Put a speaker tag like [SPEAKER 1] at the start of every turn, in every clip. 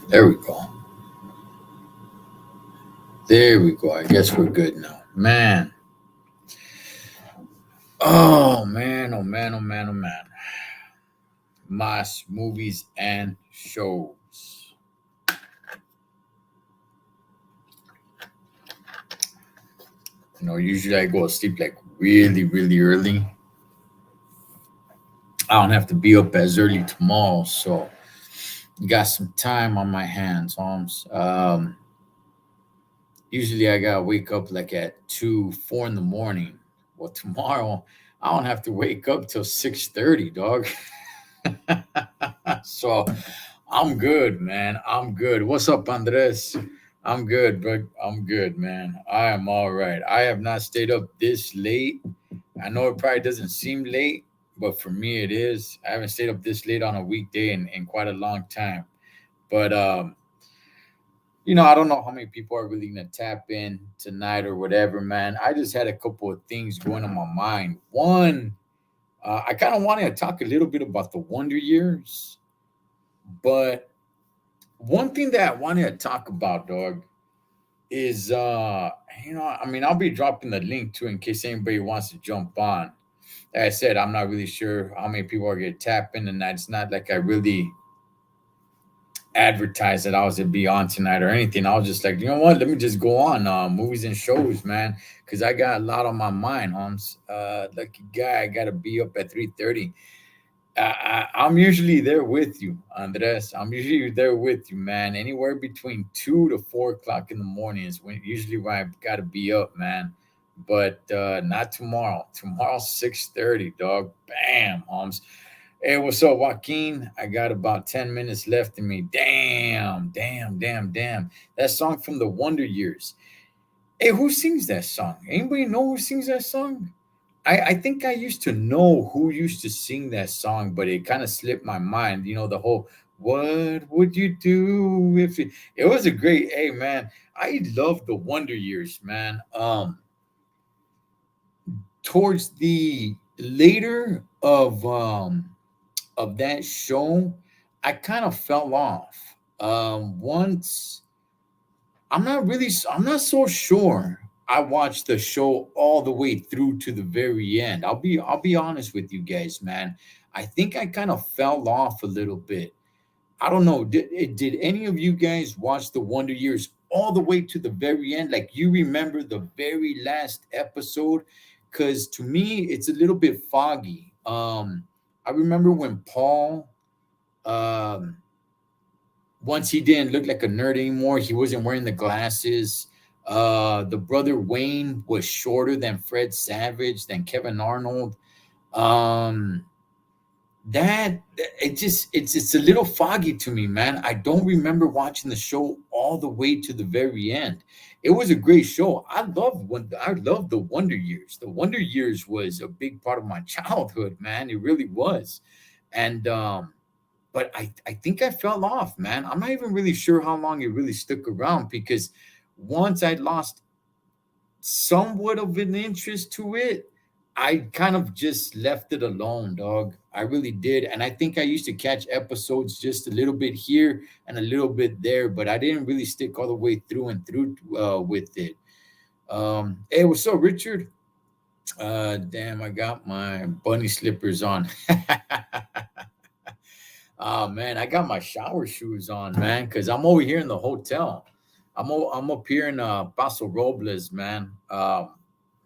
[SPEAKER 1] There we go. There we go. I guess we're good now. Man. Oh man, oh man, oh man, oh man. M.A.S. movies and shows. Usually I go to sleep like really, really early. I don't have to be up as early tomorrow, so got some time on my hands, Holmes. Usually I gotta wake up like at 2, 4 in the morning. Well, tomorrow I don't have to wake up till 6:30, dog. So I'm good, man. I'm good. What's up, Andres? I'm good, bro. I'm good, man. I am all right. I have not stayed up this late. I know it probably doesn't seem late, but for me it is. I haven't stayed up this late on a weekday in quite a long time. But I don't know how many people are really gonna tap in tonight or whatever, man. I just had a couple of things going on my mind. One, I kind of wanted to talk a little bit about the Wonder Years, but one thing that I wanted to talk about, dog, is I mean, I'll be dropping the link too in case anybody wants to jump on. Like I said, I'm not really sure how many people are gonna tap in, and that's not like I really advertised that I was to be on tonight or anything. I was just like, you know what? Let me just go on movies and shows, man, because I got a lot on my mind, Holmes. Lucky guy, I gotta be up at 3:30. I'm usually there with you, Andres. I'm usually there with you, man. Anywhere between 2 to 4 o'clock in the morning is when I gotta be up, man. But not tomorrow. Tomorrow's 6:30, dog. Bam, Holmes. Hey, what's up, Joaquin? I got about 10 minutes left in me. Damn, damn, damn, damn. That song from the Wonder Years. Hey, who sings that song? Anybody know who sings that song? I think I used to know who used to sing that song, but it kind of slipped my mind. The whole "What would you do if it was a great." Hey, man, I love the Wonder Years, man. Towards the later of that show, I kind of fell off. Once I'm not so sure I watched the show all the way through to the very end. I'll be honest with you guys, man. I think I kind of fell off a little bit. I don't know. Did any of you guys watch the Wonder Years all the way to the very end? Like you remember the very last episode? Because to me, it's a little bit foggy. I remember when Paul um once he didn't look like a nerd anymore. He wasn't wearing the glasses. The brother Wayne was shorter than Fred Savage, than Kevin Arnold. Um, that it's a little foggy to me, man. I don't remember watching the show all the way to the very end. It was a great show. I love the Wonder Years. The Wonder Years was a big part of my childhood, man. It really was. And but I think I fell off, man. I'm not even really sure how long it really stuck around because once I lost somewhat of an interest to it, I kind of just left it alone, dog. I really did. And I think I used to catch episodes just a little bit here and a little bit there, but I didn't really stick all the way through and through with it. Hey, what's up, Richard? Damn, I got my bunny slippers on. Oh man, I got my shower shoes on, man, because I'm over here in the hotel. I'm up here in Paso Robles, man,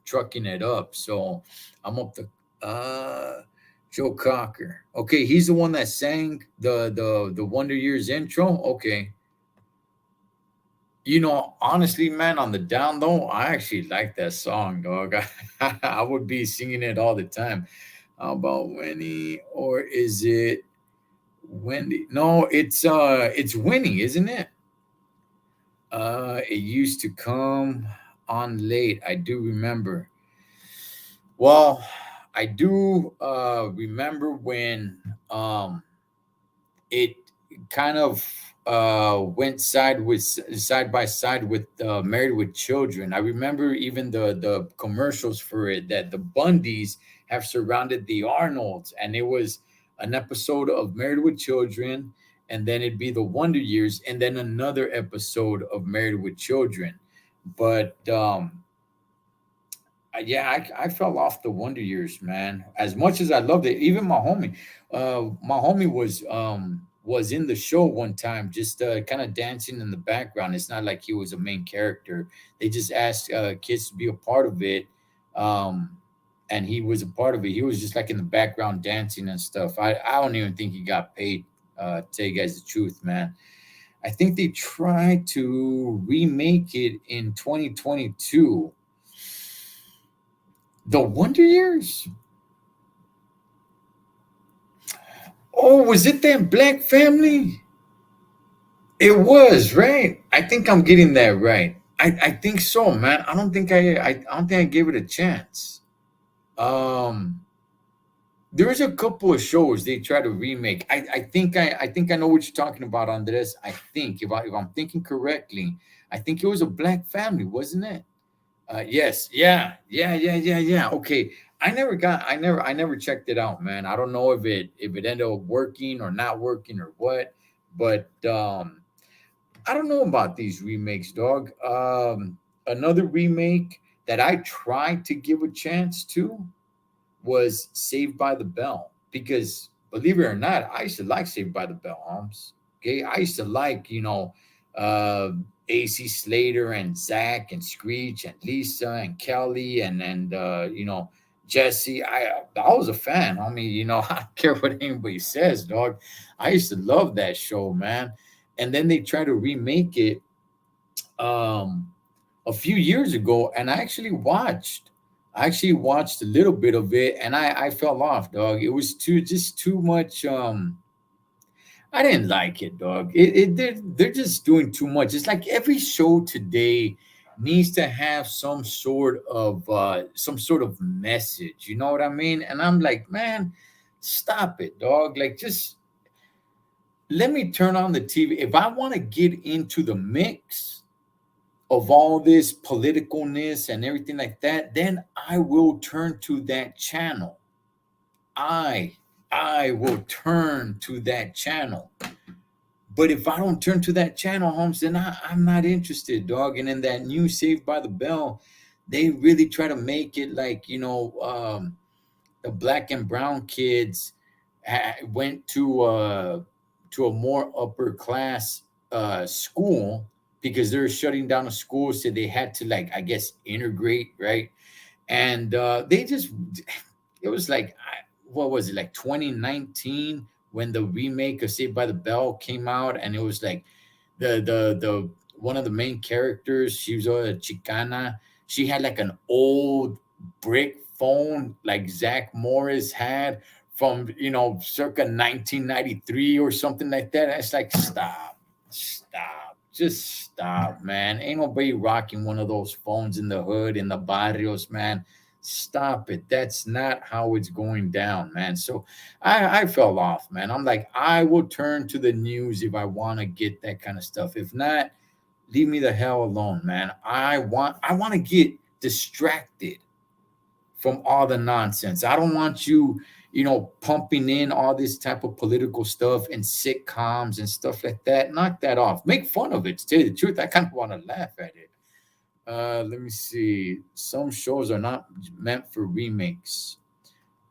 [SPEAKER 1] trucking it up. So I'm up to Joe Cocker. Okay, he's the one that sang the Wonder Years intro. Okay, honestly, man, on the down low, I actually like that song, dog. I would be singing it all the time. How about Winnie, or is it Wendy? No, it's Winnie, isn't it? It used to come on late. I do remember. Well, I do remember when it kind of went side by side with Married with Children. I remember even the commercials for it that the Bundys have surrounded the Arnolds, and it was an episode of Married with Children, and then it'd be the Wonder Years, and then another episode of Married with Children. But yeah, I fell off the Wonder Years, man. As much as I loved it, even my homie was in the show one time, just kind of dancing in the background. It's not like he was a main character. They just asked kids to be a part of it, um, and he was a part of it. He was just like in the background dancing and stuff. I don't even think he got paid. To tell you guys the truth, man. I think they tried to remake it in 2022. The Wonder Years? Oh, was it that black family? It was, right? I think I'm getting that right. I think so, man. I don't think I gave it a chance. Um there's a couple of shows they try to remake. I think I know what you're talking about, Andres. I think if I'm thinking correctly, I think it was a black family, wasn't it? Yes, yeah. Okay, I never checked it out, man. I don't know if it ended up working or not working or what, but I don't know about these remakes, dog. Another remake that I tried to give a chance to was Saved by the Bell, because believe it or not, I used to like Saved by the Bell, Holmes. Okay, I used to like, uh, AC Slater and Zach and Screech and Lisa and Kelly and Jesse. I was a fan. I mean, I don't care what anybody says, dog. I used to love that show, man. And then they try to remake it um a few years ago, and I actually watched a little bit of it, and I fell off, dog. It was too much. I didn't like it, dog. They're just doing too much. It's like every show today needs to have some sort of message. You know what I mean? And I'm like, man, stop it, dog. Like, just let me turn on the TV. If I want to get into the mix of all this politicalness and everything like that, then I will turn to that channel. I I will turn to that channel. But if I don't turn to that channel, Holmes, then I'm not interested, dog. And in that new Saved by the Bell, they really try to make it like, the black and brown kids went to a more upper class school because they're shutting down a school, so they had to, like, I guess, integrate, right? And they just, it was like, what was it, like 2019 when the remake of Saved by the Bell came out, and it was like the one of the main characters, she was a Chicana. She had like an old brick phone like Zach Morris had from, circa 1993 or something like that. It's like, stop, just stop, man. Ain't nobody rocking one of those phones in the hood, in the barrios, man. Stop it. That's not how it's going down, man. So I fell off, man. I'm like, I will turn to the news if I want to get that kind of stuff. If not, leave me the hell alone, man. I want to get distracted from all the nonsense. I don't want you, pumping in all this type of political stuff and sitcoms and stuff like that. Knock that off. Make fun of it. To tell you the truth, I kind of want to laugh at it. Let me see. Some shows are not meant for remakes.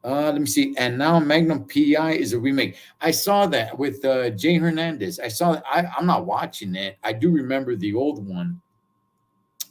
[SPEAKER 1] Let me see. And now Magnum PI is a remake. I saw that with Jay Hernandez. I saw. I'm not watching it. I do remember the old one.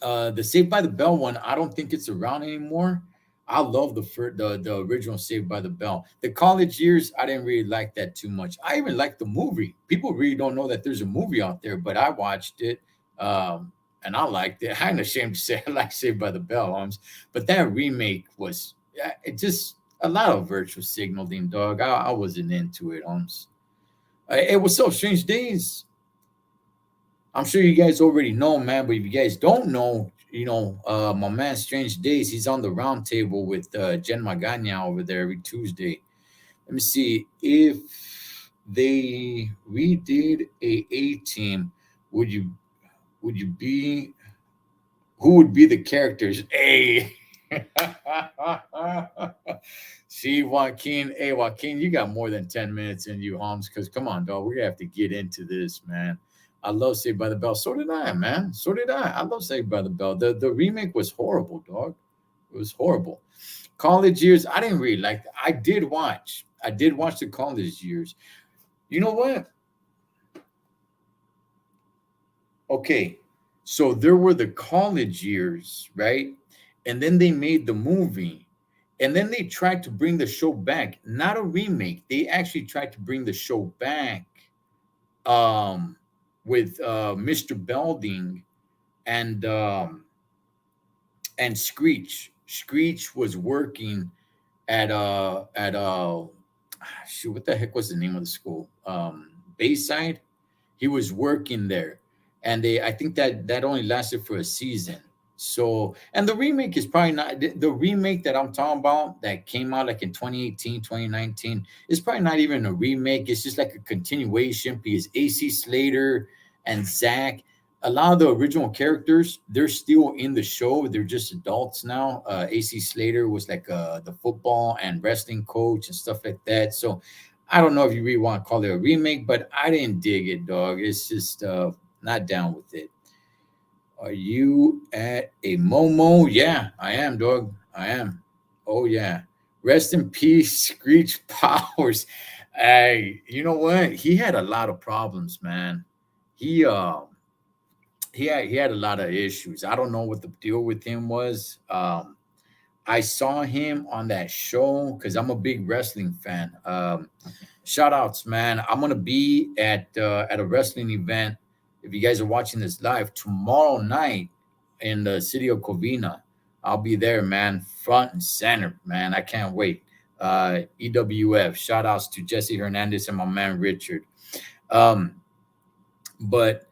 [SPEAKER 1] The Saved by the Bell one, I don't think it's around anymore. I love the original Saved by the Bell. The college years, I didn't really like that too much. I even like the movie. People really don't know that there's a movie out there, but I watched it, and I liked it. I'm ashamed to say I like Saved by the Bell, but that remake was, it just a lot of virtual signaling, dog. I wasn't into it, It was so Strange Days. I'm sure you guys already know, man. But if you guys don't know, my man Strange Days, he's on the round table with Jen Magana over there every Tuesday. Let me see if they redid a team. Would you would you be who would be the characters? A. See, Joaquin. Hey, Joaquin, you got more than 10 minutes in you, Holmes. Because come on, dog, we're gonna have to get into this, man. I love Saved by the Bell. So did I, man. So did I. I love Saved by the Bell. The remake was horrible, dog. It was horrible. College years, I didn't really like that. I did watch. I did watch the college years. You know what? Okay, so there were the college years, right? And then they made the movie. And then they tried to bring the show back. Not a remake. They actually tried to bring the show back um with Mr. Belding and Screech. Screech was working at shoot, what the heck was the name of the school? Bayside. He was working there, and they I think that only lasted for a season. So, and the remake is probably not the remake that I'm talking about that came out like in 2018, 2019. It's probably not even a remake. It's just like a continuation because AC Slater and Zach, a lot of the original characters, they're still in the show. They're just adults now. AC Slater was like the football and wrestling coach and stuff like that. So I don't know if you really want to call it a remake, but I didn't dig it, dog. It's just not down with it. Are you at a Momo? Yeah, I am, dog. I am. Oh yeah. Rest in peace, Screech Powers. Hey, you know what? He had a lot of problems, man. He he had a lot of issues. I don't know what the deal with him was. I saw him on that show because I'm a big wrestling fan. Shout outs, man. I'm gonna be at a wrestling event. If you guys are watching this live tomorrow night in the city of Covina, I'll be there, man, front and center, man. I can't wait. EWF. Shout outs to Jesse Hernandez and my man Richard. Um, but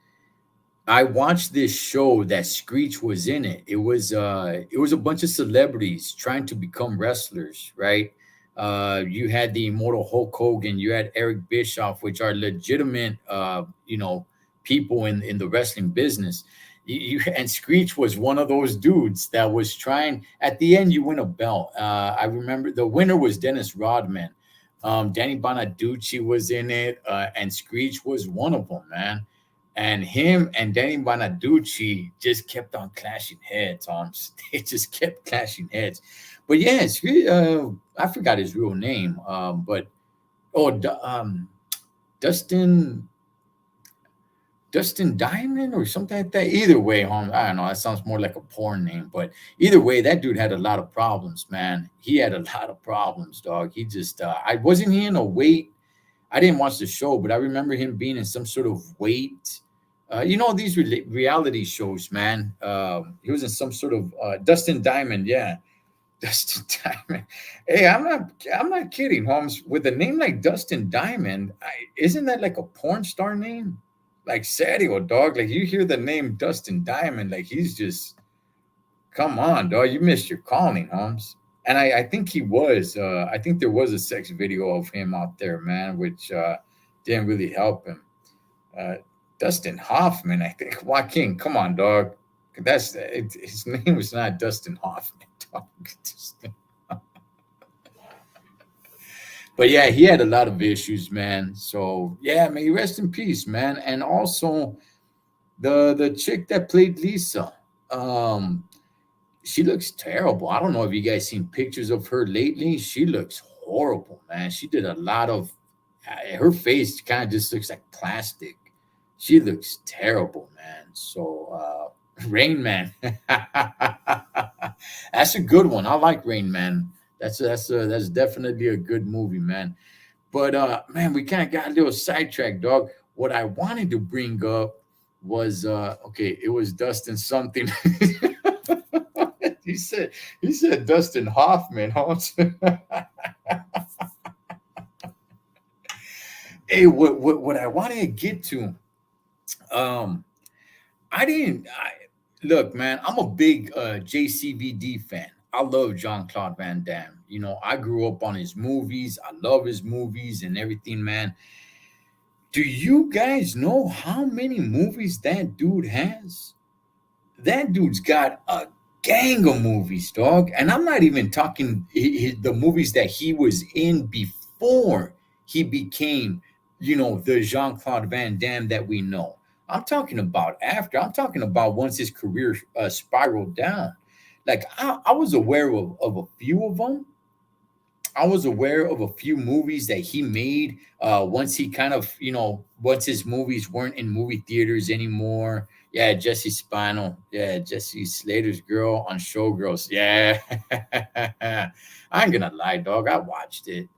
[SPEAKER 1] I watched this show that Screech was in it. It was a bunch of celebrities trying to become wrestlers, right? You had the immortal Hulk Hogan, you had Eric Bischoff, which are legitimate people in the wrestling business. And Screech was one of those dudes that was trying. At the end, you win a belt. I remember the winner was Dennis Rodman. Danny Bonaducci was in it, and Screech was one of them, man. And him and Danny Bonaducci just kept on clashing heads. They just kept clashing heads. But yeah, I forgot his real name. But oh, Dustin Dustin Diamond or something like that. Either way, I don't know. That sounds more like a porn name, but either way, that dude had a lot of problems, man. He had a lot of problems, dog. He just, I wasn't he in a weight. I didn't watch the show, but I remember him being in some sort of weight. These reality shows, man. He was in some sort of Dustin Diamond, yeah. Dustin Diamond. Hey, I'm not kidding, Holmes. With a name like Dustin Diamond, isn't that like a porn star name? Like serio, dog. Like you hear the name Dustin Diamond, like he's just come on, dog. You missed your calling, Holmes. And I think he was. I think there was a sex video of him out there, man, which didn't really help him. Uh, Dustin Hoffman, I think. Joaquin, come on, dog. His name was not Dustin Hoffman, dog. But yeah, he had a lot of issues, man. So yeah, may he rest in peace, man. And also the chick that played Lisa, um, she looks terrible. I don't know if you guys seen pictures of her lately. She looks horrible, man. She did a lot of her face kind of just looks like plastic. She looks terrible, man. So Rain Man. That's a good one. I like Rain Man. That's definitely a good movie, man. But man, we kind of got a little sidetracked, dog. What I wanted to bring up was okay, it was Dustin something. he said he said Dustin Hoffman, huh? Hey, what I wanted to get to, um, I didn't. Look, man. I'm a big JCVD fan. I love Jean Claude Van Damme. I grew up on his movies. I love his movies and everything, man. Do you guys know how many movies that dude has? That dude's got a gang of movies, dog. And I'm not even talking the movies that he was in before he became, the Jean Claude Van Damme that we know. I'm talking about after. I'm talking about once his career spiraled down. Like I was aware of a few of them. I was aware of a few movies that he made once he kind of, once his movies weren't in movie theaters anymore. Yeah, Jesse Spano. Yeah, Jesse Slater's girl on Showgirls. Yeah. I ain't gonna lie, dog. I watched it.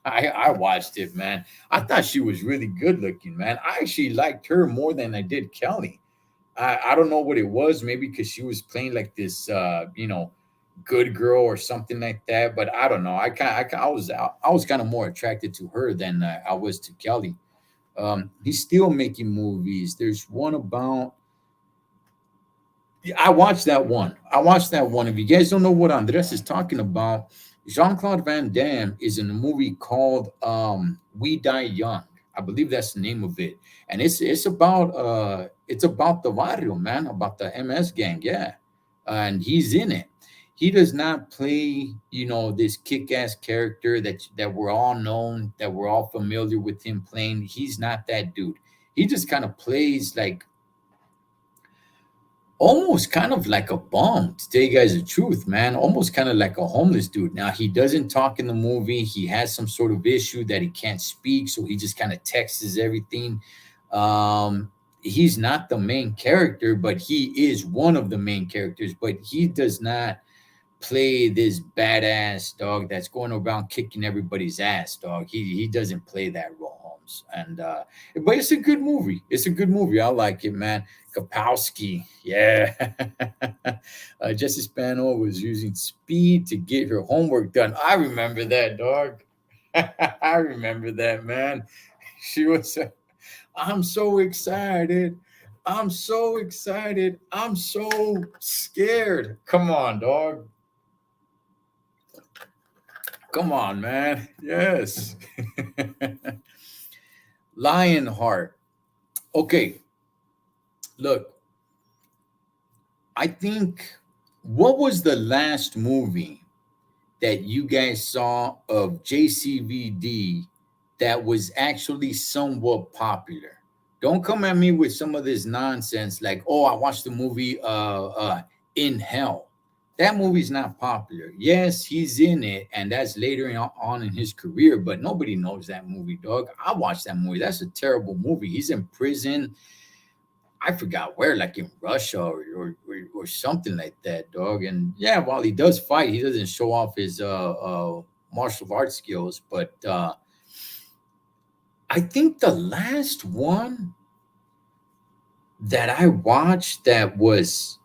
[SPEAKER 1] I watched it, man. I thought she was really good looking, man. I actually liked her more than I did Kelly. I don't know what it was, maybe because she was playing like this, good girl or something like that. But I don't know. I was kind of more attracted to her than I was to Kelly. He's still making movies. There's one about. Yeah, I watched that one. I watched that one. If you guys don't know what Andres is talking about, Jean Claude Van Damme is in a movie called "We Die Young." I believe that's the name of it, and it's about the barrio, man, about the M.A.S. gang, yeah, and he's in it. He does not play, this kick-ass character that we're all known, that we're all familiar with him playing. He's not that dude. He just kind of plays like almost kind of like a bum, to tell you guys the truth, man. Almost kind of like a homeless dude. Now he doesn't talk in the movie. He has some sort of issue that he can't speak, so he just kind of texts everything. He's not the main character, but he is one of the main characters. But he does not play this badass dog that's going around kicking everybody's ass, dog. He doesn't play that role, Holmes. And but it's a good movie. It's a good movie. I like it, man. Kapowski, yeah. Jesse Spano was using speed to get her homework done. I remember that, dog. I remember that, man. She was. I'm so excited. I'm so excited. I'm so scared. Come on, dog. Come on, man. Yes. Lionheart. Okay, look, I think what was the last movie that you guys saw of JCVD that was actually somewhat popular? Don't come at me with some of this nonsense like, oh, I watched the movie In Hell. That movie's not popular. Yes, he's in it, and that's later on in his career, but nobody knows that movie, dog. I watched that movie. That's a terrible movie. He's in prison. I forgot where, like in Russia or something like that, dog. And yeah, while he does fight, he doesn't show off his martial arts skills. But I think the last one that I watched that was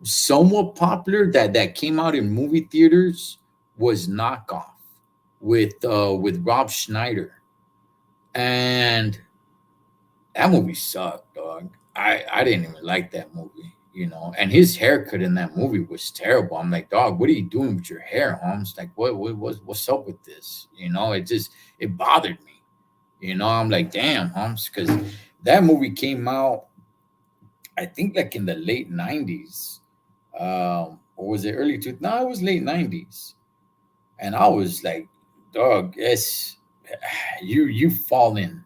[SPEAKER 1] somewhat popular that came out in movie theaters was Knockoff with Rob Schneider, and that movie sucked, dog. I didn't even like that movie, and his haircut in that movie was terrible. I'm like, dog, what are you doing with your hair, Holmes? Like, what's up with this? It bothered me. I'm like, damn, Holmes, because that movie came out, I think, like in the late '90s, or was it early two? No, it was late '90s, and I was like, dog, yes, you falling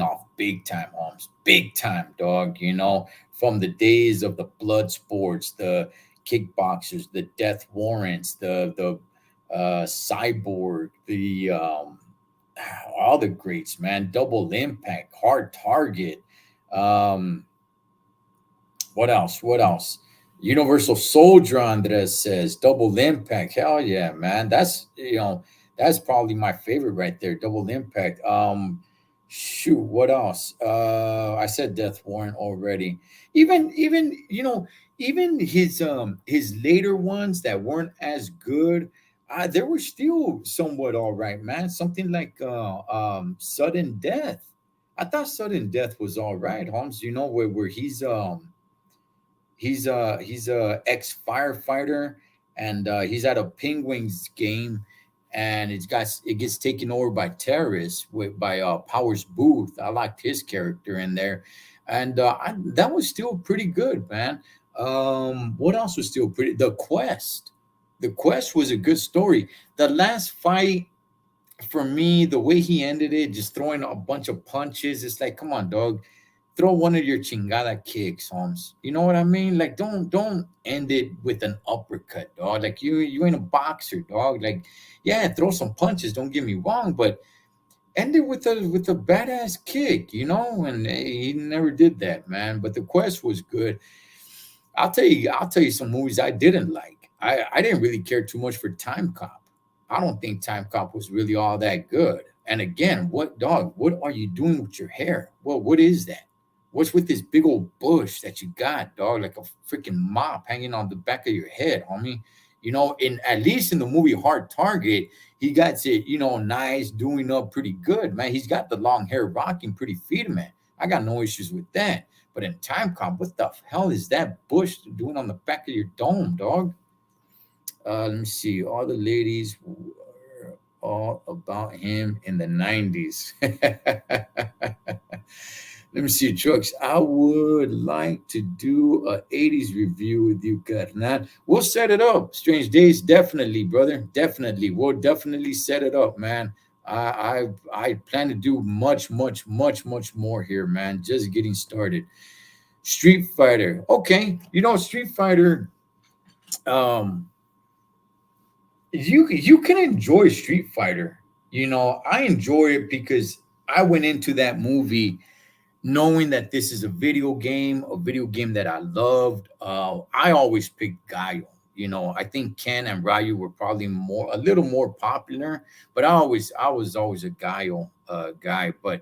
[SPEAKER 1] off big time, Holmes, big time, dog. From the days of the blood sports, the kickboxers, the death warrants, the cyborg, the all the greats, man. Double impact, hard target. Um, what else? What else? Universal Soldier, Andres says. Double Impact. Hell yeah, man. That's probably my favorite right there. Double Impact. Shoot, what else? I said Death Warrant already. Even his later ones that weren't as good, they were still somewhat all right, man. Something like Sudden Death. I thought Sudden Death was all right, Holmes. Where he's a ex firefighter, and he's at a Penguins game, and it gets taken over by terrorists by Powers Booth. I liked his character in there, and that was still pretty good, man. What else was still pretty? The Quest. The Quest was a good story. The last fight, for me, the way he ended it, just throwing a bunch of punches, it's like, come on, dog, throw one of your chingada kicks, Holmes. You know what I mean? Like, don't end it with an uppercut, dog. Like, you ain't a boxer, dog. Like, yeah, throw some punches. Don't get me wrong, but end it with a badass kick, you know. And he never did that, man. But the Quest was good. I'll tell you some movies I didn't like. I didn't really care too much for Time Cop. I don't think Time Cop was really all that good. And again, what dog? What are you doing with your hair? Well, what is that? What's with this big old bush that you got, dog? Like a freaking mop hanging on the back of your head, homie. You know, in at least in the movie Hard Target, he got it, you know, nice, doing up pretty good, man. He's got the long hair rocking pretty fit, man. I got no issues with that. But in Time Cop, what the hell is that bush doing on the back of your dome, dog? Let me see. All the ladies were all about him in the 90s. Let me see, Trucks. I would like to do a 80s review with you, Carnal. We'll set it up. Strange Days, definitely, brother. Definitely. We'll definitely set it up, man. I plan to do much, much, much, much more here, man. Just getting started. Street Fighter. Okay. You know, Street Fighter, um, you can enjoy Street Fighter. You know, I enjoy it because I went into that movie knowing that this is a video game that I loved. I always picked Gaio. You know, I think Ken and Ryu were probably a little more popular, but I was always a Gaio guy. But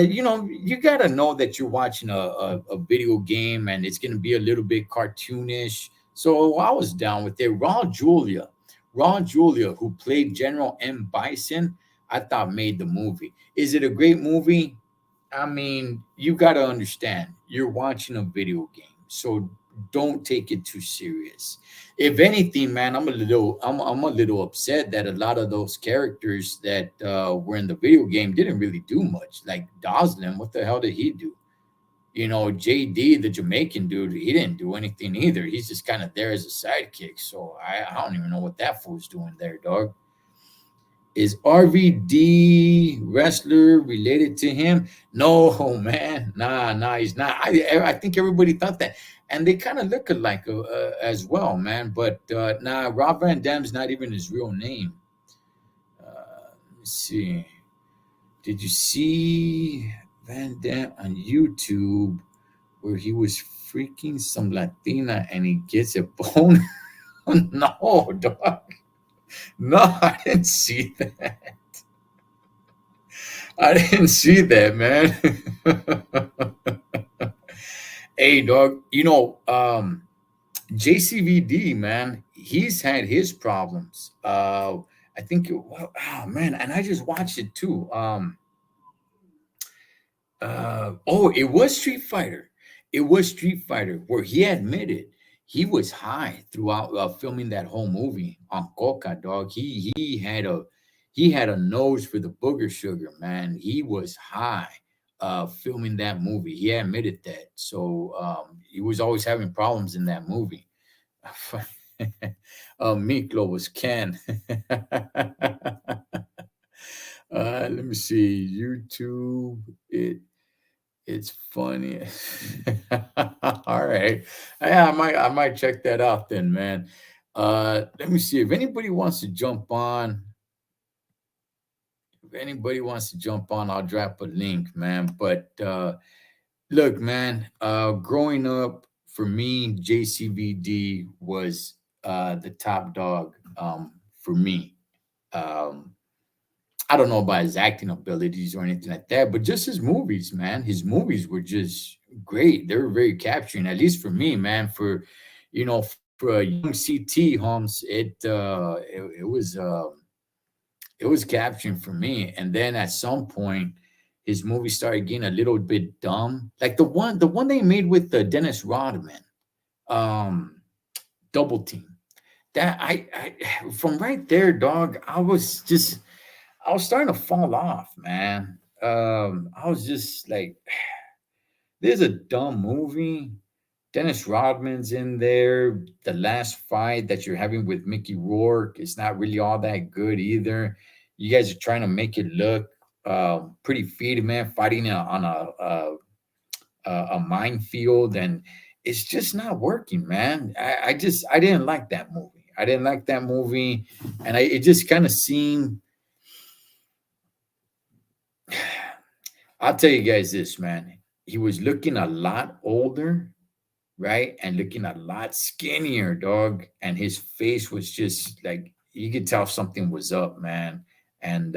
[SPEAKER 1] you know, you gotta know that you're watching a video game and it's gonna be a little bit cartoonish. So I was down with it. Raw Julia, who played General M. Bison, I thought made the movie. Is it a great movie? I mean, you got to understand, you're watching a video game, so don't take it too serious. If anything, man, I'm a little upset that a lot of those characters that were in the video game didn't really do much. Like Doslin, what the hell did he do? You know, JD, the Jamaican dude, he didn't do anything either. He's just kind of there as a sidekick. So I don't even know what that fool's doing there, dog. Is RVD wrestler related to him? No, man. Nah, he's not. I think everybody thought that, and they kind of look alike as well, man. But nah, Rob Van Dam's not even his real name. Let me see. Did you see Van Dam on YouTube where he was freaking some Latina and he gets a bone? No, dog. No, I didn't see that. I didn't see that, man. Hey, dog. You know, JCVD, man, he's had his problems. I think, well, oh man, and I just watched it too. Oh, it was Street Fighter. It was Street Fighter where he admitted he was high throughout filming that whole movie on Coca, dog. He had a nose for the booger sugar, man. He was high filming that movie. He admitted that. So he was always having problems in that movie. Miklo was Ken. Let me see. YouTube. It's funny. All right. Yeah, I might check that out then, man. Let me see if anybody wants to jump on. If anybody wants to jump on, I'll drop a link, man. But look, man, growing up for me, JCVD was the top dog for me. Um, I don't know about his acting abilities or anything like that, but just his movies, man. His movies were just great. They were very capturing, at least for me, man. For you know, for a young CT Holmes, it was capturing for me. And then at some point, his movies started getting a little bit dumb, like the one they made with Dennis Rodman, um, Double Team. That I from right there, dog. I was starting to fall off, man. I was just like, this is a dumb movie. Dennis Rodman's in there. The last fight that you're having with Mickey Rourke is not really all that good either. You guys are trying to make it look pretty feed, man, fighting on a minefield, and it's just not working, man. I didn't like that movie. I didn't like that movie, and it just kind of seemed. I'll tell you guys this, man. He was looking a lot older, right? And looking a lot skinnier, dog. And his face was just like you could tell something was up, man. And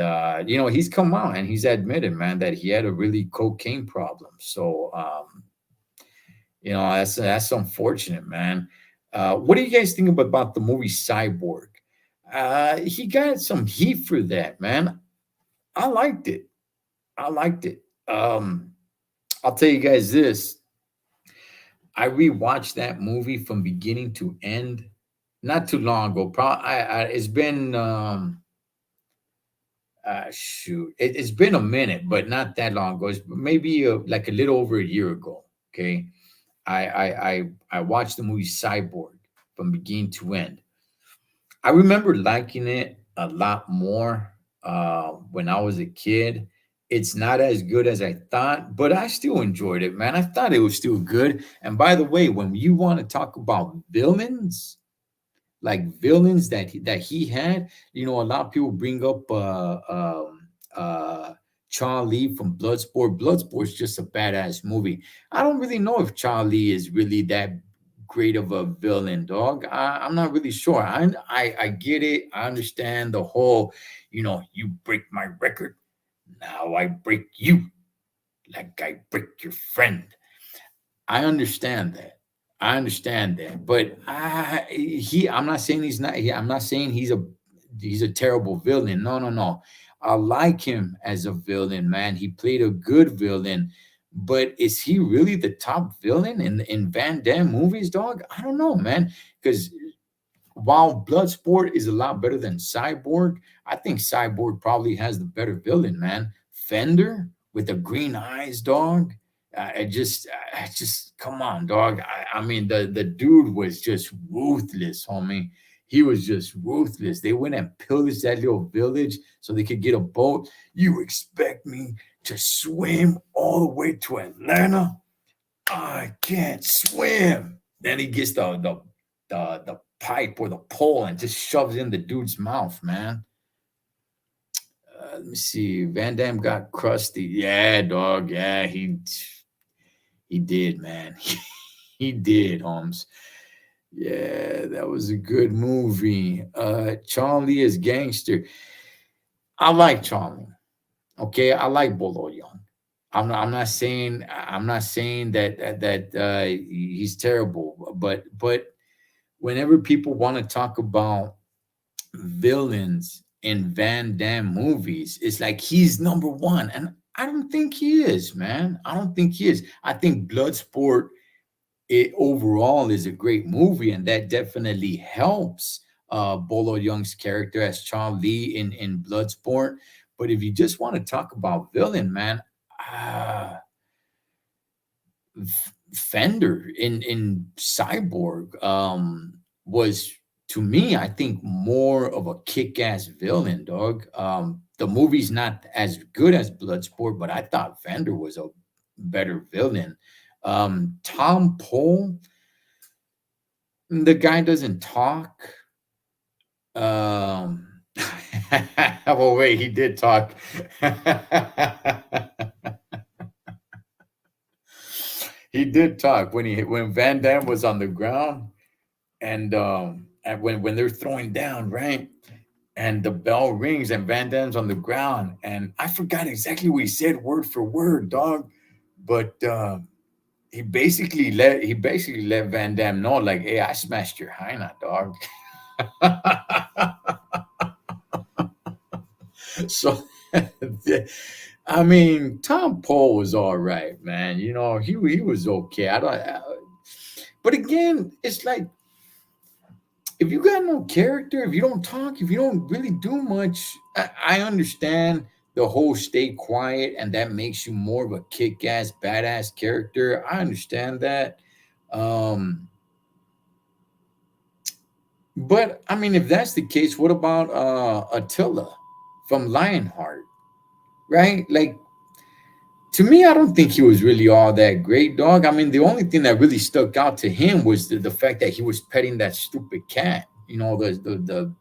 [SPEAKER 1] he's come out and he's admitted, man, that he had a really cocaine problem. So that's unfortunate, man. What do you guys think about the movie Cyborg? He got some heat for that, man. I liked it. I liked it. I'll tell you guys this. I rewatched that movie from beginning to end not too long ago. It's been it's been a minute, but not that long ago. It's maybe like a little over a year ago. Okay, I watched the movie Cyborg from beginning to end. I remember liking it a lot more when I was a kid. It's not as good as I thought, but I still enjoyed it, man. I thought it was still good. And by the way, when you want to talk about villains, like villains that he had. A lot of people bring up Charlie from Bloodsport. Bloodsport's just a badass movie. I don't really know if Charlie is really that great of a villain, dog. I'm not really sure. I get it. I understand the whole, you break my record, now I break you like I break your friend. I understand that. I understand that, but I'm not saying he's not. I'm not saying he's a terrible villain. No, no, no. I like him as a villain, man. He played a good villain, but is he really the top villain in Van Damme movies, dog? I don't know, man. Because while Bloodsport is a lot better than Cyborg, I think Cyborg probably has the better villain, man. Fender with the green eyes, dog. I just, come on, dog. I mean, the dude was just ruthless, homie. He was just ruthless. They went and pillaged that little village so they could get a boat. You expect me to swim all the way to Atlanta? I can't swim. Then he gets the pipe or the pole and just shoves it in the dude's mouth, man. Let me see. Van Damme got crusty. Yeah, dog. Yeah, he did, man. He did, Holmes. Yeah, that was a good movie. Charlie is gangster. I like Charlie. Okay, I like Bolo Young. I'm not saying that he's terrible, but whenever people want to talk about villains in Van Damme movies, it's like he's number one, and I don't think he is, man. I don't think he is. I think Bloodsport it overall is a great movie, and that definitely helps Bolo Young's character as Charlie in Bloodsport. But if you just want to talk about villain, man, uh, Fender in Cyborg was to me, I think, more of a kick-ass villain, dog. The movie's not as good as Bloodsport, but I thought Fender was a better villain. Tom Poe, the guy doesn't talk. Um, well, wait, he did talk. He did talk when Van Damme was on the ground and when they're throwing down, right? And the bell rings and Van Damme's on the ground and I forgot exactly what he said word for word, dog. But he basically let Van Damme know like, hey, I smashed your hyena, dog. So I mean, Tom Poe was all right, man. He was okay. But again, it's like if you got no character, if you don't talk, if you don't really do much, I understand the whole stay quiet and that makes you more of a kick-ass, badass character. I understand that. Um, but I mean, if that's the case, what about Attila from Lionheart, right? Like, to me, I don't think he was really all that great, dog. I mean, the only thing that really stuck out to him was the fact that he was petting that stupid cat. You know, the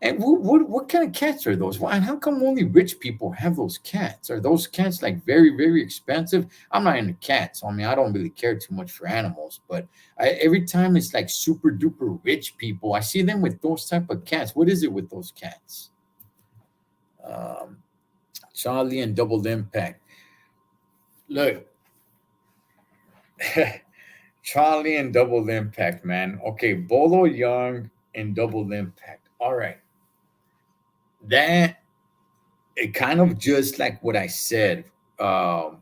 [SPEAKER 1] and what kind of cats are those? Why, and how come only rich people have those cats? Are those cats like very, very expensive? I'm not into cats. I mean, I don't really care too much for animals, but every time it's like super duper rich people, I see them with those type of cats. What is it with those cats? Um, Charlie and Double Impact. Look, Charlie and Double Impact, man. Okay, Bolo Young and Double Impact. All right, that it kind of just like what I said. Um,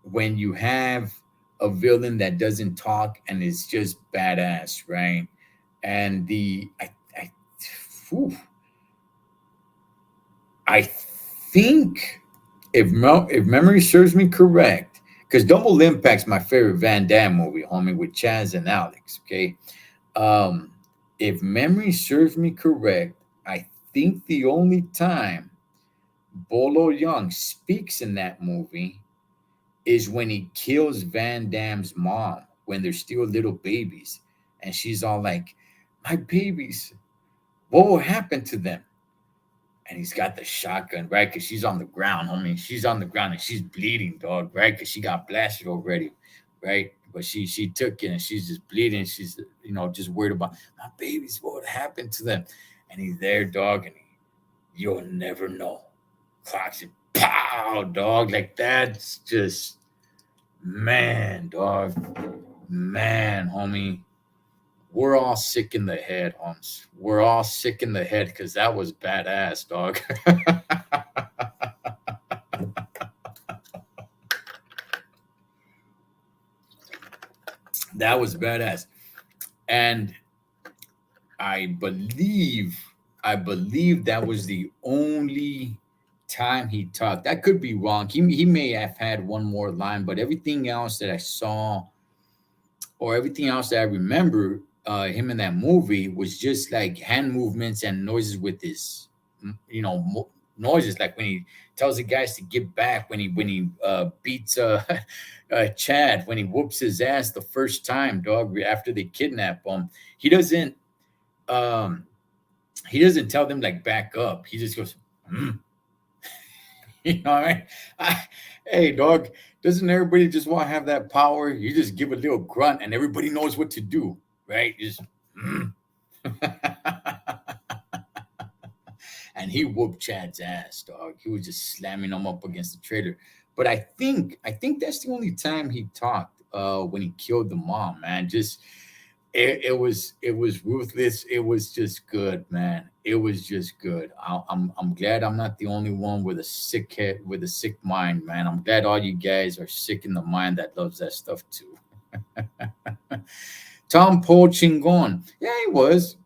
[SPEAKER 1] when you have a villain that doesn't talk and is just badass, right? And I, whew, I think if memory serves me correct, because Double Impact's my favorite Van Damme movie, homie, with Chaz and Alex. Okay, um, if memory serves me correct, I think the only time Bolo Young speaks in that movie is when he kills Van Damme's mom when they're still little babies. And she's all like, "My babies, what will happen to them?" And he's got the shotgun, right? Because she's on the ground. I mean, she's on the ground and she's bleeding, dog, right? Because she got blasted already, right? But she took it and she's just bleeding. She's, just worried about my babies. What would happen to them? And he's there, dog, and you'll never know. Clocks it, pow, dog. Like that's just man, dog. Man, homie. We're all sick in the head, Holmes. We're all sick in the head because that was badass, dog. That was badass. And I believe, I believe that was the only time he talked. That could be wrong. He may have had one more line, but everything else that I saw or everything else that I remember him in that movie was just like hand movements and noises with his, noises like when he tells the guys to get back, when he beats Chad, when he whoops his ass the first time, dog, after they kidnap him. He doesn't um he doesn't tell them like back up. He just goes, "Mm." You know what I mean? I, hey, dog, doesn't everybody just want to have that power? You just give a little grunt and everybody knows what to do, right? Just, mm. And he whooped Chad's ass, dog. He was just slamming him up against the trailer. But I think that's the only time he talked when he killed the mom, man. Just it was ruthless. It was just good, man. It was just good. I'm glad I'm not the only one with a sick head, with a sick mind, man. I'm glad all you guys are sick in the mind that loves that stuff too. Tom Paul Chingon, yeah, he was,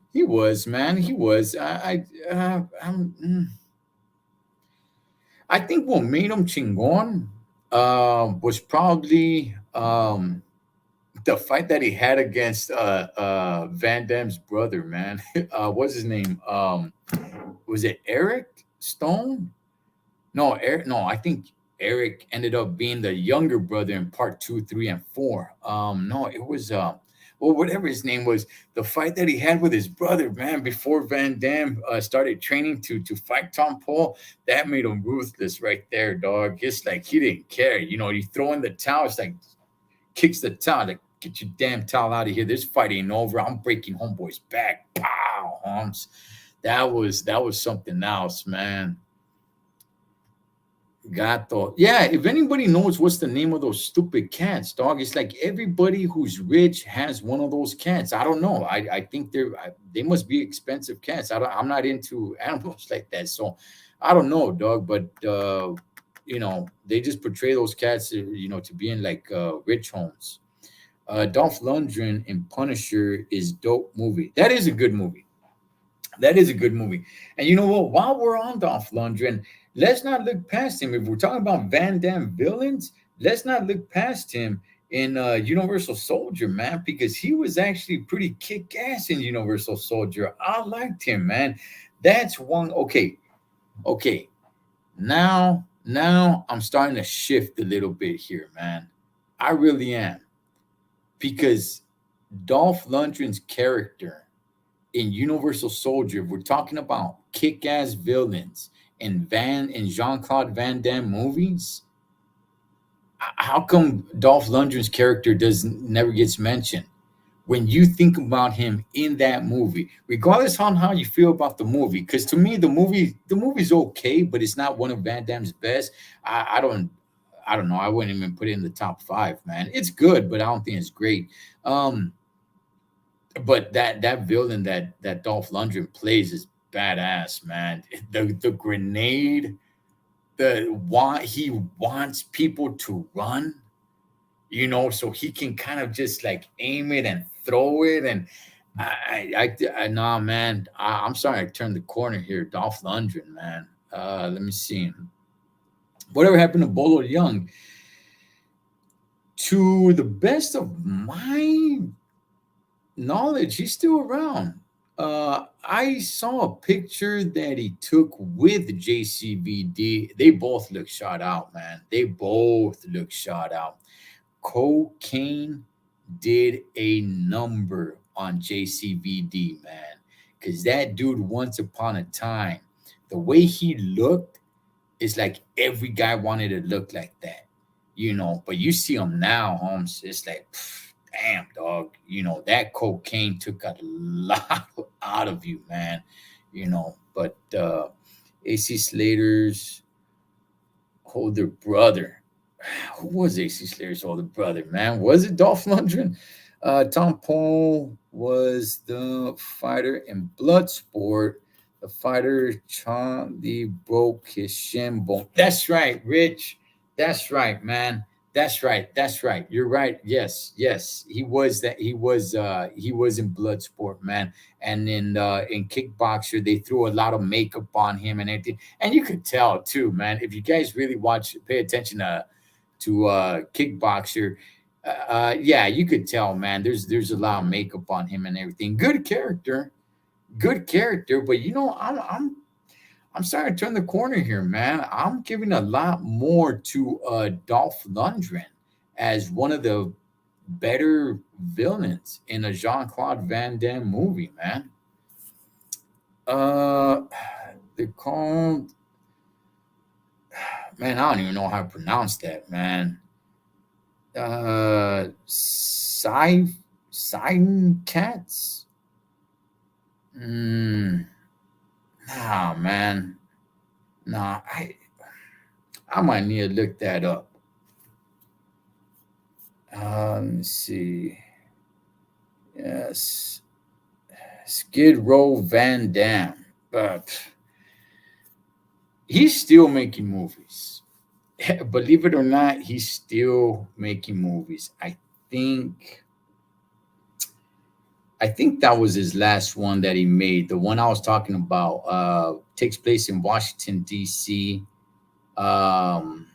[SPEAKER 1] man, he was. I think what made him Chingon was probably the fight that he had against Van Damme's brother, man. What's his name? Was it Eric Stone? No, Eric. No, I think Eric ended up being the younger brother in part two, three, and four. No, it was well, whatever his name was. The fight that he had with his brother, man, before Van Damme started training to fight Tom Paul, that made him ruthless right there, dog. Just like he didn't care. You throw in the towel. It's like kicks the towel, like, get your damn towel out of here. This fight ain't over. I'm breaking homeboy's back. Pow, Holmes. That was something else, man. Gato. Yeah, if anybody knows what's the name of those stupid cats, dog, it's like everybody who's rich has one of those cats. I don't know. I think they must be expensive cats. I'm not into animals like that, so I don't know, dog. But they just portray those cats, to be in like rich homes. Dolph Lundgren in Punisher is dope movie. That is a good movie. That is a good movie. And you know what? While we're on Dolph Lundgren, let's not look past him. If we're talking about Van Damme villains, let's not look past him in Universal Soldier, man, because he was actually pretty kick ass in Universal Soldier. I liked him, man. That's one. Okay, okay. Now I'm starting to shift a little bit here, man. I really am, because Dolph Lundgren's character in Universal Soldier, we're talking about kick-ass villains in Jean Claude Van Damme movies. How come Dolph Lundgren's character does never gets mentioned? When you think about him in that movie, regardless on how you feel about the movie, because to me the movie's okay, but it's not one of Van Damme's best. I don't know. I wouldn't even put it in the top five, man. It's good, but I don't think it's great. Um, but that villain that Dolph Lundgren plays is badass, man. The grenade, the why he wants people to run, so he can kind of just like aim it and throw it. And nah, man, I'm sorry, I turned the corner here. Dolph Lundgren, man. Let me see. Whatever happened to Bolo Young? To the best of my knowledge, he's still around. I saw a picture that he took with JCVD. They both look shot out, man. They both look shot out. Cocaine did a number on JCVD, man. Because that dude, once upon a time, the way he looked is like every guy wanted to look like that. But you see him now, Holmes, it's like, pff, damn, dog. That cocaine took a lot out of you, man. But AC Slater's older brother. Who was AC Slater's older brother, man? Was it Dolph Lundgren? Tom Paul was the fighter in Bloodsport. The fighter Charlie broke his shin bone. That's right, Rich. That's right, man. That's right. That's right. You're right. Yes, yes. He was that. He was in Bloodsport, man. And in Kickboxer, they threw a lot of makeup on him and everything. And you could tell too, man. If you guys really pay attention to Kickboxer, yeah, you could tell, man. There's a lot of makeup on him and everything. Good character. But I'm starting to turn the corner here, man. I'm giving a lot more to Dolph Lundgren as one of the better villains in a Jean Claude Van Damme movie, man. Uh, they're called, man. I don't even know how to pronounce that, man. Sign cats. Mm, nah, man. Nah, I might need to look that up. Let me see. Yes, Skid Row Van Dam, but he's still making movies. Believe it or not, he's still making movies. Think I think that was his last one that he made. The one I was talking about takes place in Washington D.C. Um,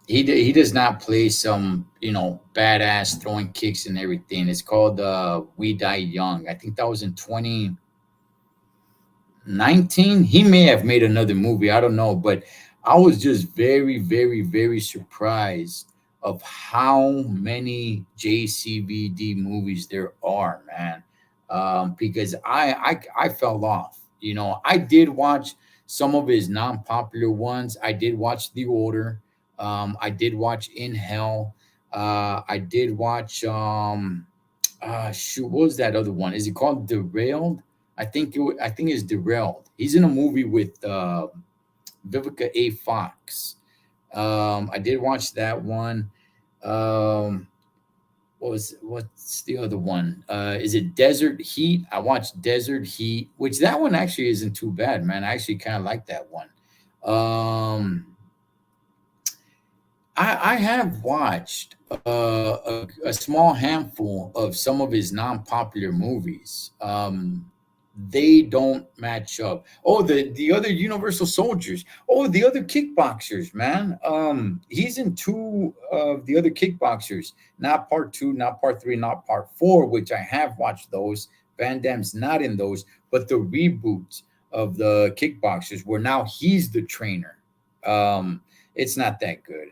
[SPEAKER 1] he does not play some badass throwing kicks and everything. It's called We Die Young. I think that was in 2019. He may have made another movie. I don't know, but I was just very, very, very surprised of how many JCVD movies there are, man. Because I fell off. I did watch some of his non-popular ones. I did watch The Order. I did watch In Hell. I did watch shoot, what was that other one? Is it called Derailed? I think it's Derailed. He's in a movie with Vivica A. Fox. I did watch that one. Um, what's the other one? Is it Desert Heat? I watched Desert Heat, which that one actually isn't too bad, man. I actually kind of like that one. Um, I have watched a small handful of some of his non-popular movies. They don't match up. Oh, the other Universal Soldiers. Oh, the other kickboxers, man. He's in two of the other kickboxers. Not part two, not part three, not part four, which I have watched those. Van Damme's not in those, but the reboots of the kickboxers where now he's the trainer. Um, it's not that good.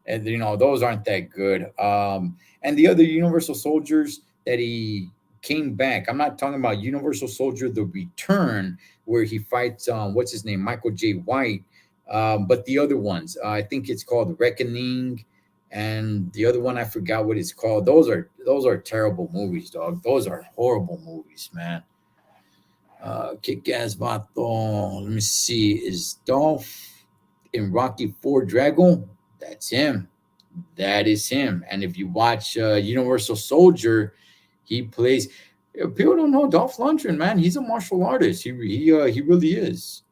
[SPEAKER 1] And those aren't that good. And the other Universal Soldiers that he came back. I'm not talking about Universal Soldier: The Return, where he fights what's his name, Michael J. White. But the other ones, I think it's called Reckoning, and the other one I forgot what it's called. Those are terrible movies, dog. Those are horrible movies, man. Kick Ass Vato. Let me see. Is Dolph in Rocky Four Drago? That's him. That is him. And if you watch Universal Soldier, he plays. People don't know Dolph Lundgren, man. He's a martial artist. He really is.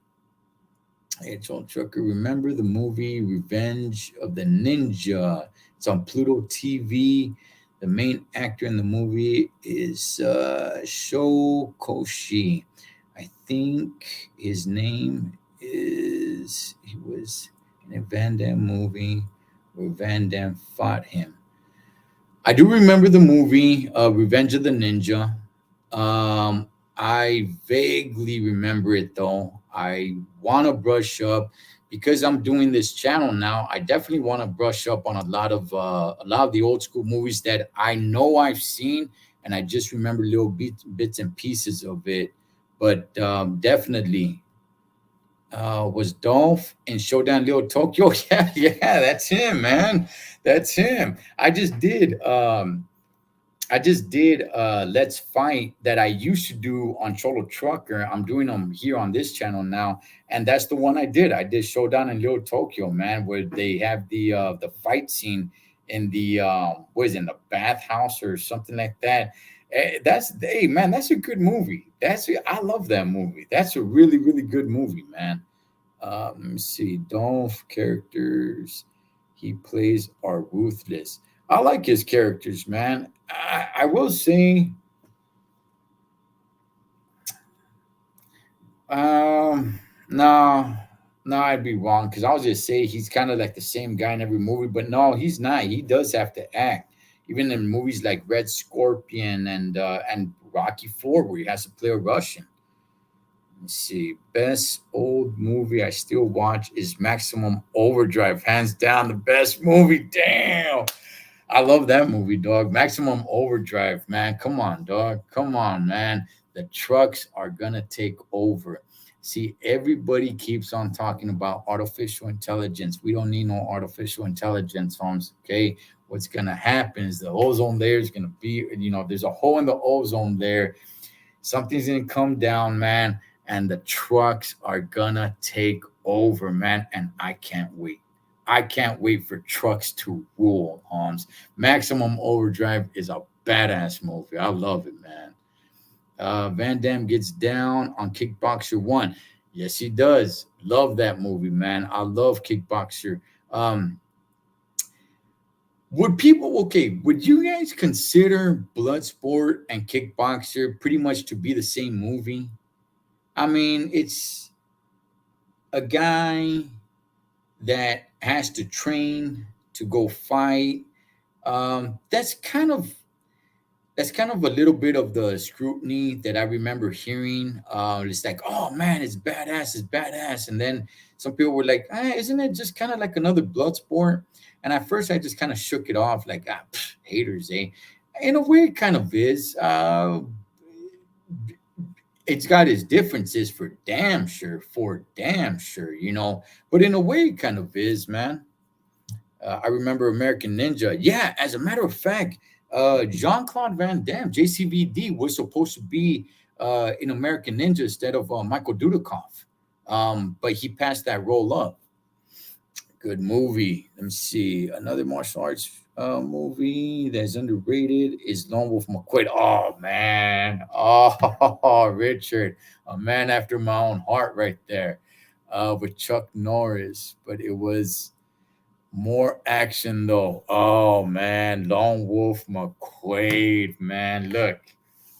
[SPEAKER 1] Hey, Joel Trucker, remember the movie Revenge of the Ninja? It's on Pluto TV. The main actor in the movie is Sho Koshi. I think his name is. He was in a Van Damme movie where Van Damme fought him. I do remember the movie Revenge of the Ninja. I vaguely remember it though. I want to brush up because I'm doing this channel now. I definitely want to brush up on a lot of the old school movies that I know I've seen, and I just remember little bits and pieces of it. But definitely was Dolph in Showdown Little Tokyo. Yeah, yeah, that's him, man. That's him. I just did Let's Fight that I used to do on Cholo Trucker. I'm doing them here on this channel now. And that's the one I did. I did Showdown in Little Tokyo, man, where they have the fight scene in the what is it, in the bathhouse or something like that. That's hey man, that's a good movie. I love that movie. That's a really, really good movie, man. Let me see. Dolph characters he plays are ruthless. I like his characters, man. I will say, um, no, no, I'd be wrong because I was just say he's kind of like the same guy in every movie, but no, he's not. He does have to act, even in movies like Red Scorpion and Rocky Four, where he has to play a Russian. Let's see. Best old movie I still watch is Maximum Overdrive. Hands down, the best movie. Damn. I love that movie, dog. Maximum Overdrive, man. Come on, dog. Come on, man. The trucks are gonna take over. See, everybody keeps on talking about artificial intelligence. We don't need no artificial intelligence, Holmes. Okay. What's gonna happen is the ozone layer is gonna be, there's a hole in the ozone layer. Something's gonna come down, man, and the trucks are gonna take over, man. And I can't wait. I can't wait for trucks to rule, Hans. Maximum Overdrive is a badass movie. I love it, man. Van Damme gets down on Kickboxer 1. Yes, he does. Love that movie, man. I love Kickboxer. Um, would you guys consider Bloodsport and Kickboxer pretty much to be the same movie? I mean, it's a guy that has to train to go fight. Um, that's kind of that's kind of a little bit of the scrutiny that I remember hearing. It's like, oh man, it's badass. And then some people were like, isn't it just kind of like another blood sport? And at first, I just kind of shook it off, like, haters, eh? In a way, it kind of is. It's got its differences for damn sure, But in a way, it kind of is, man. I remember American Ninja. Yeah, as a matter of fact, Jean Claude Van Damme, JCVD, was supposed to be in American Ninja instead of Michael Dudikoff. But he passed that role up. Good movie. Let me see. Another martial arts movie that's underrated is Lone Wolf McQuaid. Oh, man. Oh, Richard. A man after my own heart right there with Chuck Norris. But it was more action though. Oh man, Lone Wolf McQuaid, man. Look,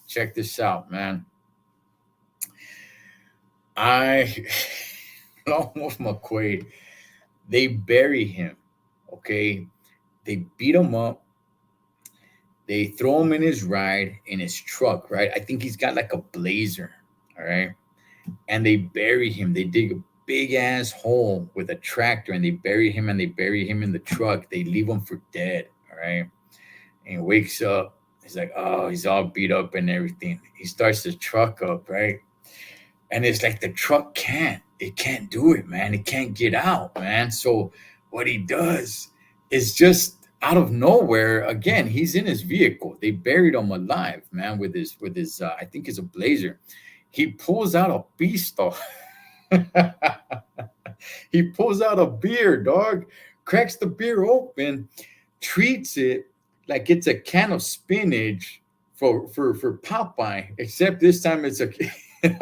[SPEAKER 1] check this out, man. I Lone Wolf McQuaid, they bury him. Okay, they beat him up. They throw him in his ride in his truck. Right, I think he's got like a Blazer. All right, and they bury him. They dig a big ass hole with a tractor, and they bury him. And they bury him in the truck. They leave him for dead. All right, and he wakes up. He's like, oh, he's all beat up and everything. He starts the truck up, right? And it's like the truck it can't do it, man. It can't get out, man. So what he does is just out of nowhere, again, he's in his vehicle. They buried him alive, man, with his I think it's a Blazer. He pulls out a pistol. He pulls out a beer, dog, cracks the beer open, treats it like it's a can of spinach for Popeye, except this time it's a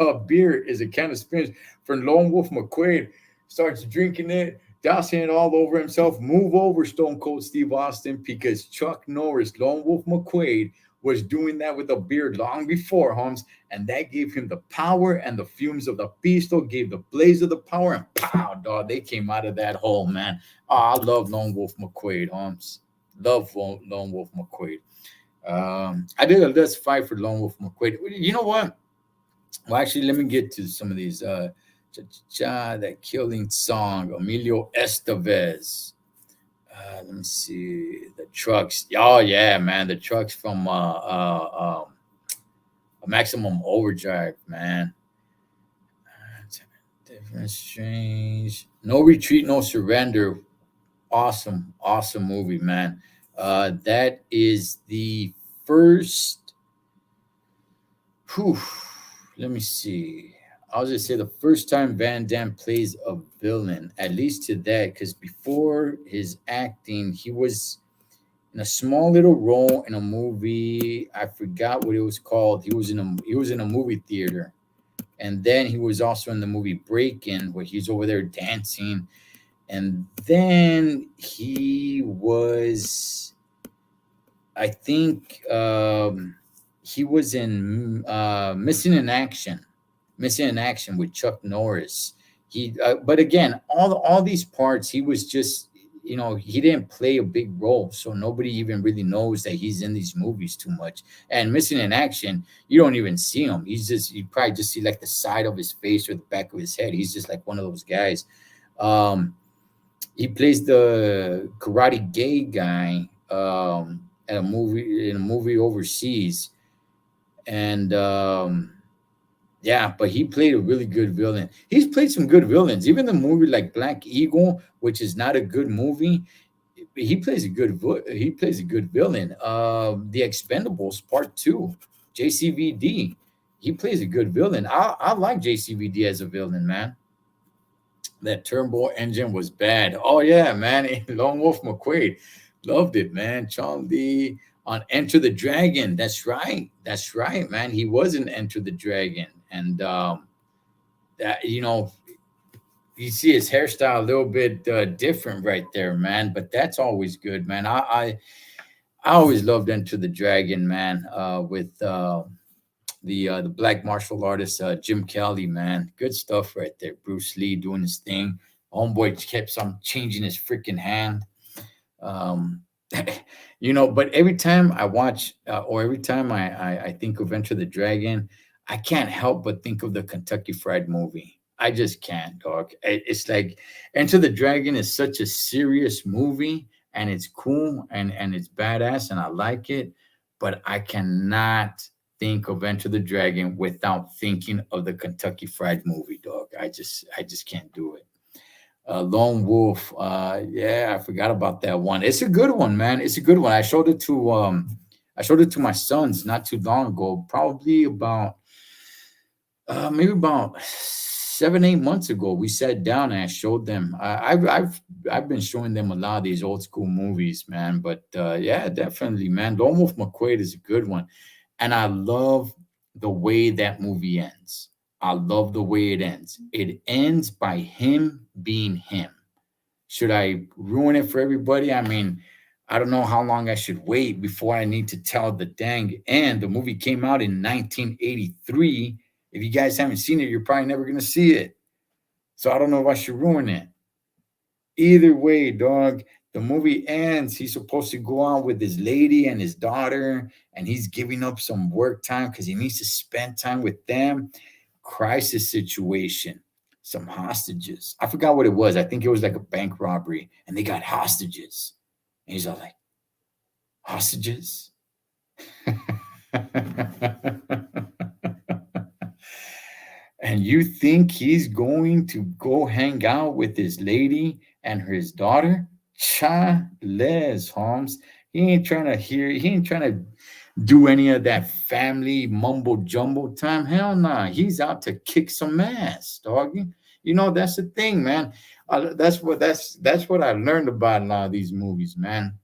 [SPEAKER 1] a beer is a can of spinach. For Lone Wolf McQuaid, starts drinking it, dousing it all over himself. Move over, Stone Cold Steve Austin, because Chuck Norris, Lone Wolf McQuaid, was doing that with a beer long before Holmes, and that gave him the power, and the fumes of the pistol gave the blaze of the power, and pow, dog, they came out of that hole, man. Oh, I love Lone Wolf McQuaid, Holmes. Love Lone Wolf McQuaid. I did a Let's Fight for Lone Wolf McQuaid. You know what? Well, actually, let me get to some of these. That killing song, Emilio Estevez. Let me see the trucks. Oh yeah, man, the trucks from Maximum Overdrive, man. Different strange. No retreat, no surrender. Awesome, awesome movie, man. That is the first. Whew, let me see. I'll just say the first time Van Damme plays a villain, at least to that, because before his acting, he was in a small little role in a movie. I forgot what it was called. He was in a movie theater, and then he was also in the movie Break In, where he's over there dancing, and then he was, I think, he was in Missing in Action with Chuck Norris. But again, all these parts, he was just, he didn't play a big role, so nobody even really knows that he's in these movies too much. And Missing in Action, you don't even see him. You probably just see like the side of his face or the back of his head. He's just like one of those guys. Um, he plays the karate gay guy in a movie overseas, and yeah, but he played a really good villain. He's played some good villains. Even the movie like Black Eagle, which is not a good movie, he plays a good villain. The Expendables Part Two, JCVD, he plays a good villain. I like JCVD as a villain, man. That turbo engine was bad. Oh yeah, man. Lone Wolf McQuaid loved it, man. Charlie on Enter the Dragon. That's right. That's right, man. He was in Enter the Dragon, and that you see his hairstyle a little bit different right there, man. But that's always good, man. I always loved Enter the Dragon, man. With the black martial artist Jim Kelly, man. Good stuff right there. Bruce Lee doing his thing. Homeboy kept on changing his freaking hand. Um, but every time I watch or every time I think of Enter the Dragon, I can't help but think of the Kentucky Fried Movie. I just can't, dog. It's like Enter the Dragon is such a serious movie, and it's cool, and it's badass, and I like it, but I cannot think of Enter the Dragon without thinking of the Kentucky Fried Movie, dog. I just can't do it. Lone Wolf. Yeah, I forgot about that one. It's a good one, man. It's a good one. I showed it to my sons not too long ago, probably about maybe about 7, 8 months ago. We sat down and I showed them. I've been showing them a lot of these old school movies, man. But yeah, definitely, man. Lone Wolf McQuaid is a good one, and I love the way that movie ends. I love the way it ends. It ends by him being him. Should I ruin it for everybody? I mean, I don't know how long I should wait before I need to tell the dang end. The movie came out in 1983. If you guys haven't seen it, you're probably never gonna see it. So I don't know if I should ruin it. Either way, dog, the movie ends. He's supposed to go out with his lady and his daughter, and he's giving up some work time because he needs to spend time with them. Crisis situation, some hostages. I forgot what it was. I think it was like a bank robbery, and they got hostages. And he's all like, hostages? And you think he's going to go hang out with his lady and his daughter? Chales, Holmes. He ain't trying to do any of that family mumbo jumbo time. Hell nah. He's out to kick some ass, doggy. You know, that's the thing, man. That's what I learned about a lot of these movies, man.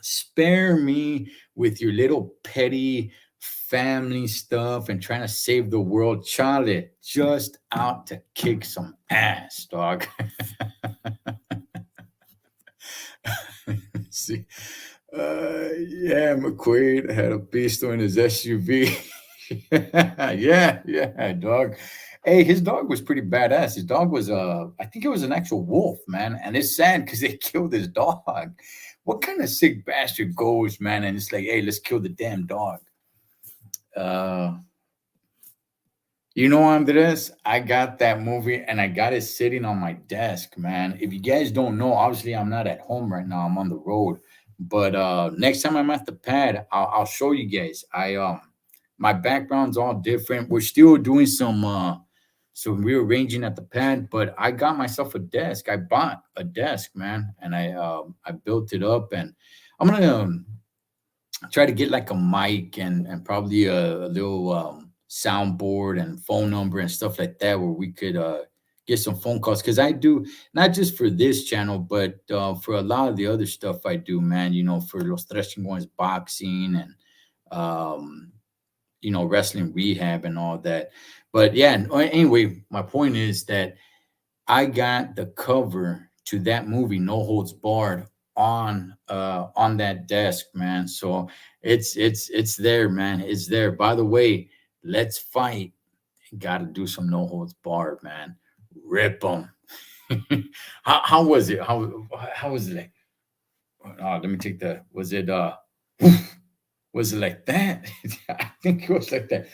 [SPEAKER 1] Spare me with your little petty family stuff and trying to save the world. Charlie, just out to kick some ass, dog. See, yeah, McQuaid had a pistol in his SUV. Yeah, dog. Hey, his dog was pretty badass. His dog was I think it was an actual wolf, man. And it's sad because they killed his dog. What kind of sick bastard goes, man, and it's like, hey, let's kill the damn dog. Uh you know, Andres, I got that movie and I got it sitting on my desk, man. If you guys don't know, obviously I'm not at home right now. I'm on the road. But next time I'm at the pad, I'll show you guys. I My background's all different. We're still doing some rearranging at the pad, but I got myself a desk. I bought a desk, man, and I built it up, and I'm gonna try to get like a mic and probably a little soundboard and phone number and stuff like that where we could get some phone calls, because I do not just for this channel but for a lot of the other stuff I do, man. You know, for Los Tres Chingones boxing and you know, wrestling rehab and all that. But yeah, anyway, my point is that I got the cover to that movie, No Holds Barred, on that desk, man. So it's there, man. It's there. By the way, let's fight. Got to do some No Holds Barred, man. Rip them. How was it? How was it like? Let me take the. Was it was it like that? I think it was like that.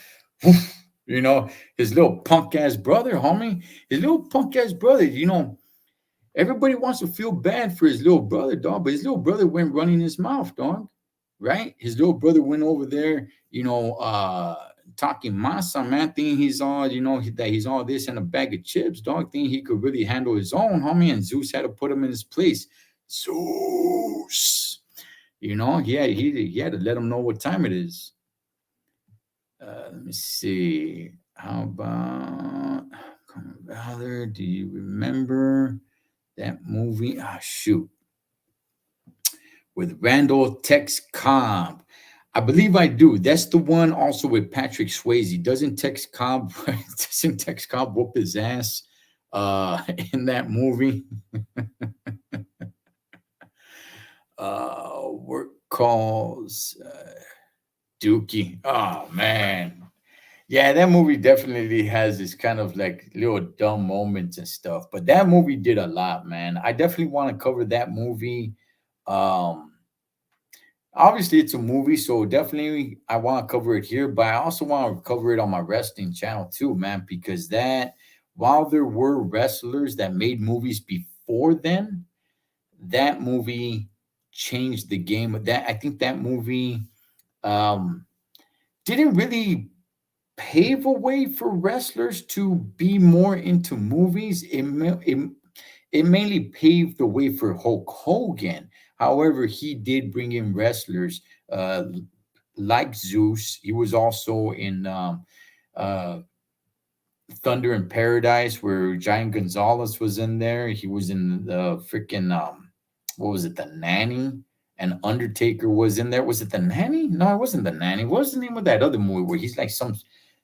[SPEAKER 1] You know, his little punk ass brother, homie. His little punk ass brother. You know, everybody wants to feel bad for his little brother, dog, but his little brother went running his mouth, dog. Right? His little brother went over there, you know, talking masa, man, thinking he's all, you know, that he's all this and a bag of chips, dog, thinking he could really handle his own, homie, and Zeus had to put him in his place. Zeus. You know, he had to let him know what time it is. Let me see. How about Common Valor? Do you remember that movie? Ah, shoot. With Randall Tex Cobb. I believe I do. That's the one also with Patrick Swayze. Doesn't Tex Cobb whoop his ass in that movie? Work calls Dookie. Oh man. Yeah, that movie definitely has this kind of like little dumb moments and stuff. But that movie did a lot, man. I definitely want to cover that movie. Um, Obviously, it's a movie, so definitely I want to cover it here. But I also want to cover it on my wrestling channel too, man, because that while there were wrestlers that made movies before then, that movie changed the game. That I think that movie um, didn't really pave a way for wrestlers to be more into movies. It mainly paved the way for Hulk Hogan. However, he did bring in wrestlers like Zeus. He was also in uh, Thunder in Paradise, where Giant Gonzalez was in there. He was in the freaking what was it, The Nanny? And Undertaker was in there. Was it The Nanny? No, it wasn't The Nanny. What was the name of that other movie where he's like some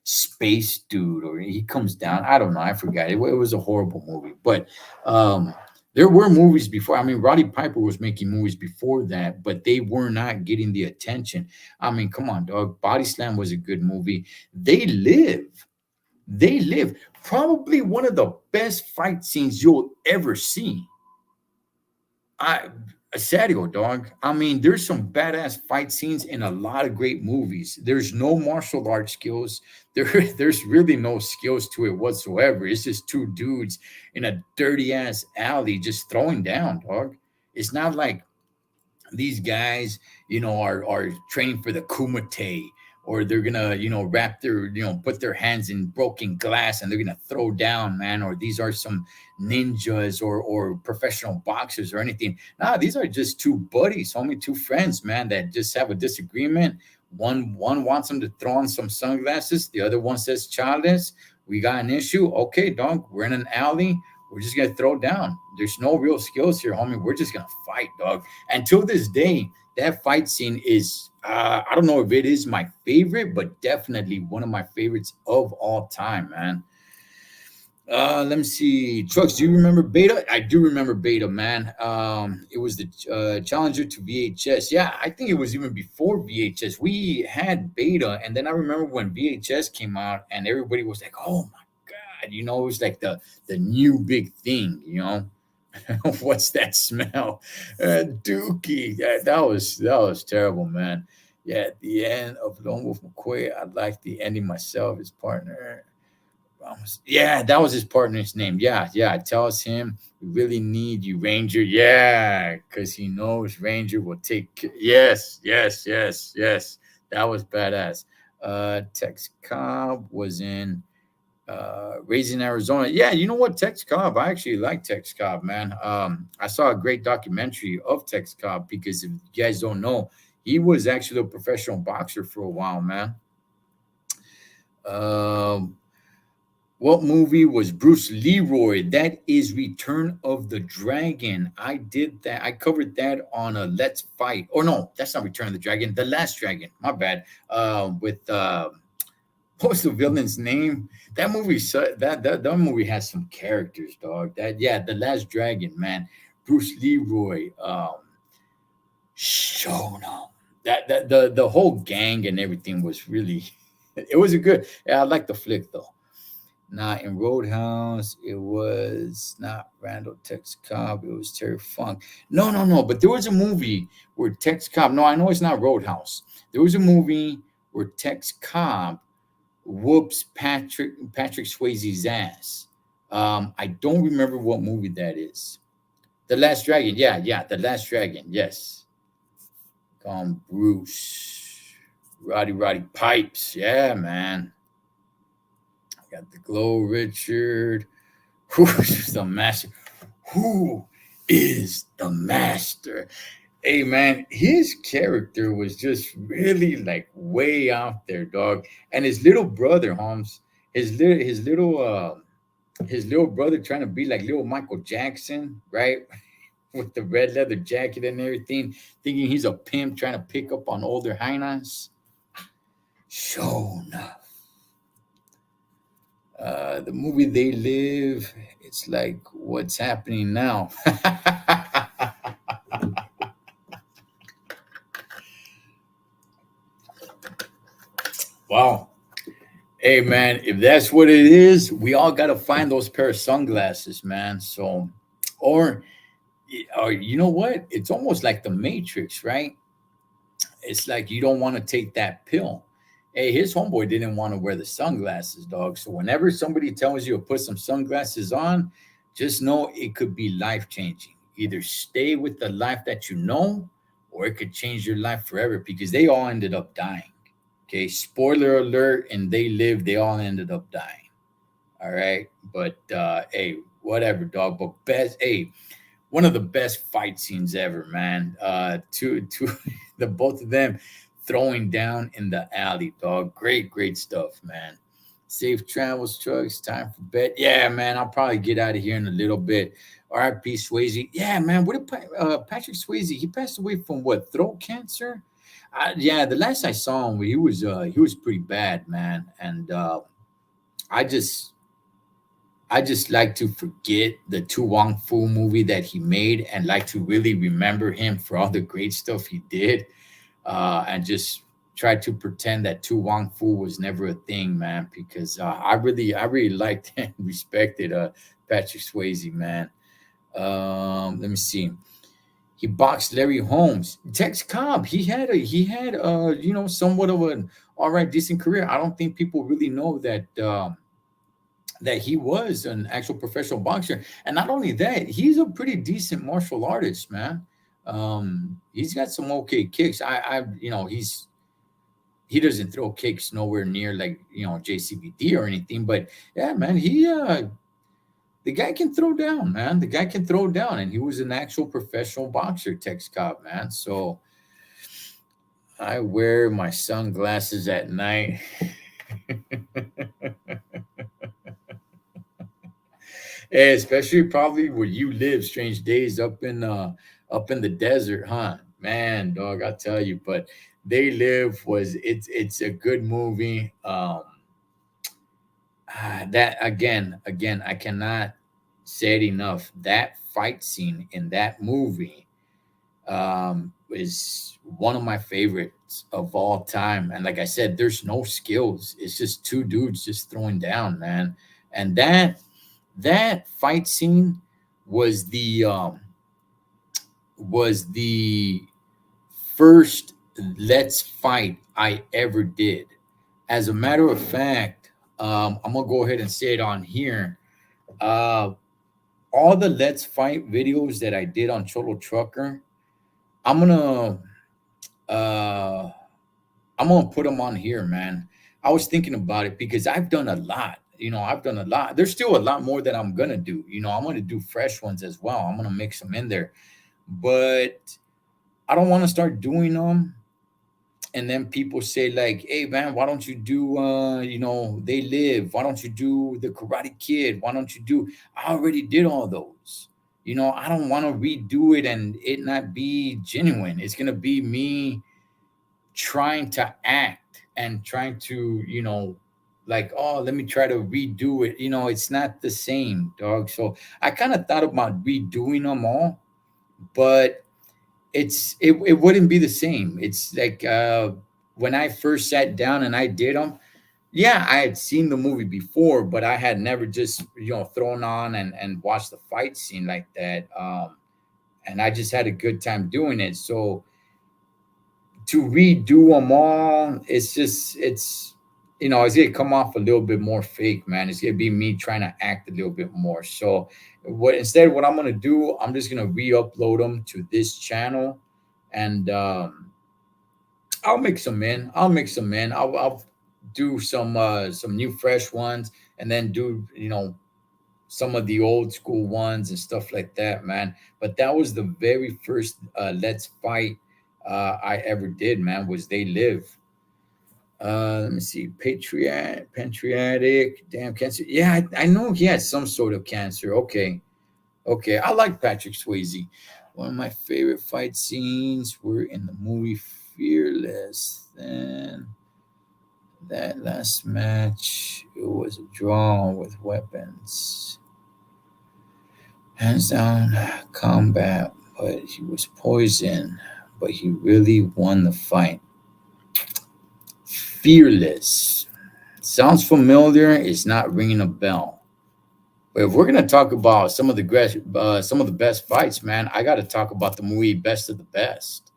[SPEAKER 1] space dude, or he comes down? I don't know. I forgot. It was a horrible movie, but um, there were movies before. I mean, Roddy Piper was making movies before that, but they were not getting the attention. I mean, come on, dog. Body Slam was a good movie. They Live They live. Probably one of the best fight scenes you'll ever see. I Sadio, dog. I mean, there's some badass fight scenes in a lot of great movies. There's no martial arts skills. There, there's really no skills to it whatsoever. It's just two dudes in a dirty ass alley just throwing down, dog. It's not like these guys, are training for the kumite, or they're gonna, wrap their, put their hands in broken glass and they're gonna throw down, man. Or these are some ninjas or professional boxers or anything. Nah, these are just two buddies, only two friends, man, that just have a disagreement. One wants them to throw on some sunglasses. The other one says, "Charles, we got an issue." Okay, dog, we're in an alley. We're just gonna throw down. There's no real skills here, homie. We're just gonna fight, dog. And to this day, that fight scene is, I don't know if it is my favorite, but definitely one of my favorites of all time, man. Let me see. Trucks, do you remember Beta? I do remember Beta, man. It was the challenger to VHS. Yeah, I think it was even before VHS. We had Beta, and then I remember when VHS came out, and everybody was like, "Oh my God!" It was like the new big thing. What's that smell? Dookie. That was terrible, man. Yeah, at the end of Lone Wolf McQuay, I'd like the ending myself, his partner. Yeah, that was his partner's name. Yeah, yeah. Tells him we really need you, Ranger. Yeah, because he knows Ranger will take. Yes, yes, yes, yes. That was badass. Tex Cobb was in Raising Arizona. Yeah, you know what, Tex Cobb. I actually like Tex Cobb, man. I saw a great documentary of Tex Cobb because if you guys don't know, he was actually a professional boxer for a while, man. Um, what movie was Bruce Leroy? That is Return of the Dragon. I did that. I covered that on a Let's Fight. Or no, that's not Return of the Dragon. The Last Dragon. My bad. With what was the villain's name? That movie. That movie has some characters, dog. That yeah, The Last Dragon, man. Bruce Leroy. Shona. The whole gang and everything was really. It was a good. Yeah, I like the flick though. Not in Roadhouse. It was not Randall Tex Cobb. It was Terry Funk. No, no, no. But there was a movie where Tex Cobb. No, I know it's not Roadhouse. There was a movie where Tex Cobb whoops Patrick Swayze's ass. I don't remember what movie that is. The Last Dragon. Yeah, yeah. The Last Dragon. Yes. Bruce. Roddy Pipes. Yeah, man. Got the glow, Richard. Who's the master? Who is the master? Hey man, his character was just really like way out there, dog. And his little brother, Holmes, his little brother trying to be like little Michael Jackson, right? With the red leather jacket and everything, thinking he's a pimp trying to pick up on older hyenas. Sure enough. The movie They Live, it's like what's happening now. Wow. Hey man, if that's what it is, we all got to find those pair of sunglasses, man. So, or, or you know what? It's almost like the Matrix, right? It's like you don't want to take that pill. Hey, his homeboy didn't want to wear the sunglasses, dog. So whenever somebody tells you to put some sunglasses on, just know it could be life changing. Either stay with the life that you know, or it could change your life forever because they all ended up dying. Okay, spoiler alert, and they lived, they all ended up dying. All right. But hey, whatever, dog. But best, hey, one of the best fight scenes ever, man. To the both of them throwing down in the alley, dog. Great stuff, man. Safe travels, trucks. Time for bed. Yeah, man. I'll probably get out of here in a little bit. R.I.P. Swayze. Yeah, man. What did Patrick Swayze? He passed away from what? Throat cancer. Yeah, the last I saw him, he was pretty bad, man. And I just like to forget the Tu Wong Fu movie that he made and like to really remember him for all the great stuff he did. And just tried to pretend that Tu Wong Fu was never a thing, man, because I really liked and respected Patrick Swayze, man. Let me see. He boxed Larry Holmes, Tex Cobb. He had somewhat of an all right decent career. I don't think people really know that he was an actual professional boxer, and not only that, he's a pretty decent martial artist, man. He's got some okay kicks. He doesn't throw kicks nowhere near like JCVD or anything, but yeah, man, the guy can throw down, man. The guy can throw down, and he was an actual professional boxer, Tex Cobb, man. So I wear my sunglasses at night. Hey, especially probably where you live, strange days up in the desert, huh? Man, dog, I tell you, but They Live it's a good movie. That again, I cannot say it enough. That fight scene in that movie is one of my favorites of all time. And like I said, there's no skills. It's just two dudes just throwing down, man. And that fight scene was the first Let's Fight I ever did. As a matter of fact, I'm gonna go ahead and say it on here. Uh, all the Let's Fight videos that I did on Cholo Trucker, I'm gonna uh, I'm gonna put them on here, man. I was thinking about it because I've done a lot. I've done a lot. There's still a lot more that I'm gonna do. I'm gonna do fresh ones as well. I'm gonna mix them in there, but I don't want to start doing them and then people say like, "Hey man, why don't you do They Live? Why don't you do the Karate Kid? Why don't you do?" I already did all those. I don't want to redo it and it not be genuine. It's gonna be me trying to act and trying to, like, oh, let me try to redo it. It's not the same, dog. So I kind of thought about redoing them all, but it wouldn't be the same. It's like when I first sat down and I did them. Yeah, I had seen the movie before, but I had never just thrown on and watched the fight scene like that. And I just had a good time doing it. So to redo them all, it's gonna come off a little bit more fake, man. It's gonna be me trying to act a little bit more. So what I'm gonna do, I'm just gonna re-upload them to this channel, and I'll mix them in. I'll do some new fresh ones, and then do some of the old school ones and stuff like that, man. But that was the very first Let's Fight I ever did, man. Was They Live. Let me see. Pancreatic, damn cancer. Yeah, I know he had some sort of cancer. Okay, okay. I like Patrick Swayze. One of my favorite fight scenes were in the movie Fearless. Then that last match, it was a draw with weapons. Hands down combat, but he was poisoned. But he really won the fight. Fearless. Sounds familiar. It's not ringing a bell. But if we're gonna talk about some of the best fights, man, I got to talk about the movie Best of the Best.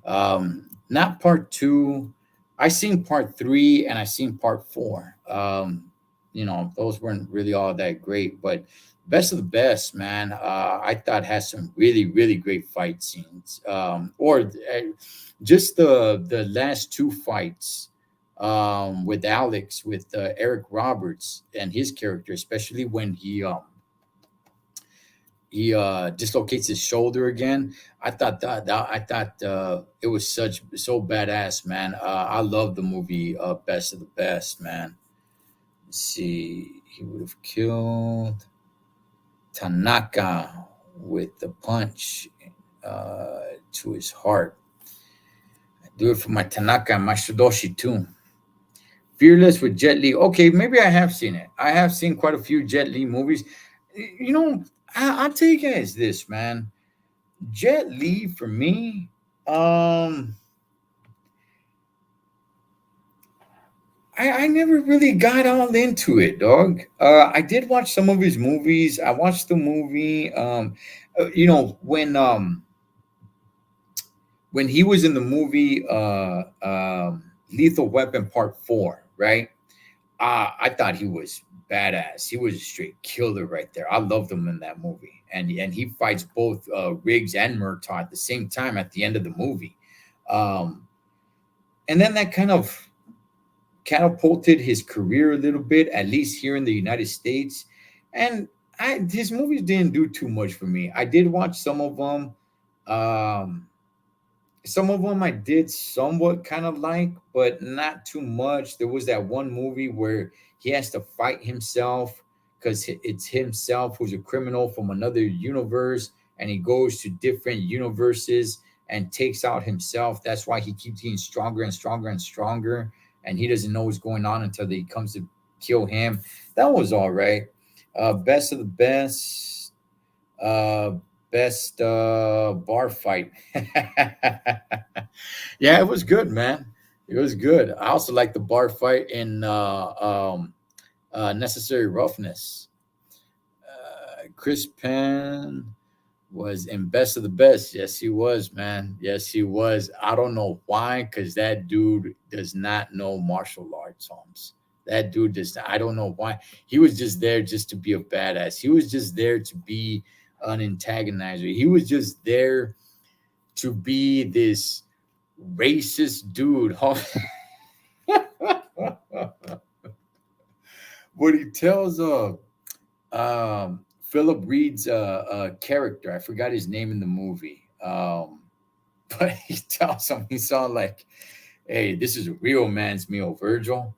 [SPEAKER 1] Not part two. I seen part three and I seen part four. Those weren't really all that great, but Best of the Best, man, I thought has some really, really great fight scenes. Just the last two fights with Alex, with Eric Roberts and his character, especially when he dislocates his shoulder again. I thought it was so badass, man. I love the movie Best of the Best, man. Let's see, he would have killed Tanaka with the punch to his heart. I do it for my Tanaka and my Shidoshi too. Fearless with Jet Li. Okay, maybe I have seen it. I have seen quite a few Jet Li movies. You know, I'll tell you guys this, man. Jet Li for me, um, I never really got all into it, dog. I did watch some of his movies. I watched the movie. When he was in the movie Lethal Weapon Part Four, right? I thought he was badass. He was a straight killer right there. I loved him in that movie, and he fights both Riggs and Murtaugh at the same time at the end of the movie. Um, and then that kind of catapulted his career a little bit, at least here in the United States. And his movies didn't do too much for me. I did watch some of them. Um, some of them I did somewhat kind of like, but not too much. There was that one movie where he has to fight himself because it's himself who's a criminal from another universe, and he goes to different universes and takes out himself. That's why he keeps getting stronger and stronger and stronger, and he doesn't know what's going on until he comes to kill him. That was all right. Best of the best. Uh, Best bar fight. Yeah, it was good, man. It was good. I also like the bar fight in Necessary Roughness. Chris Penn was in Best of the Best. Yes, he was, man. Yes, he was. I don't know why, because that dude does not know martial arts, Holmes. That dude just, I don't know why. He was just there just to be a badass. He was just there to be an antagonizer. He was just there to be this racist dude. What he tells Philip Reed's character, I forgot his name in the movie, but he tells him, he saw like, hey, this is a real man's meal, Virgil.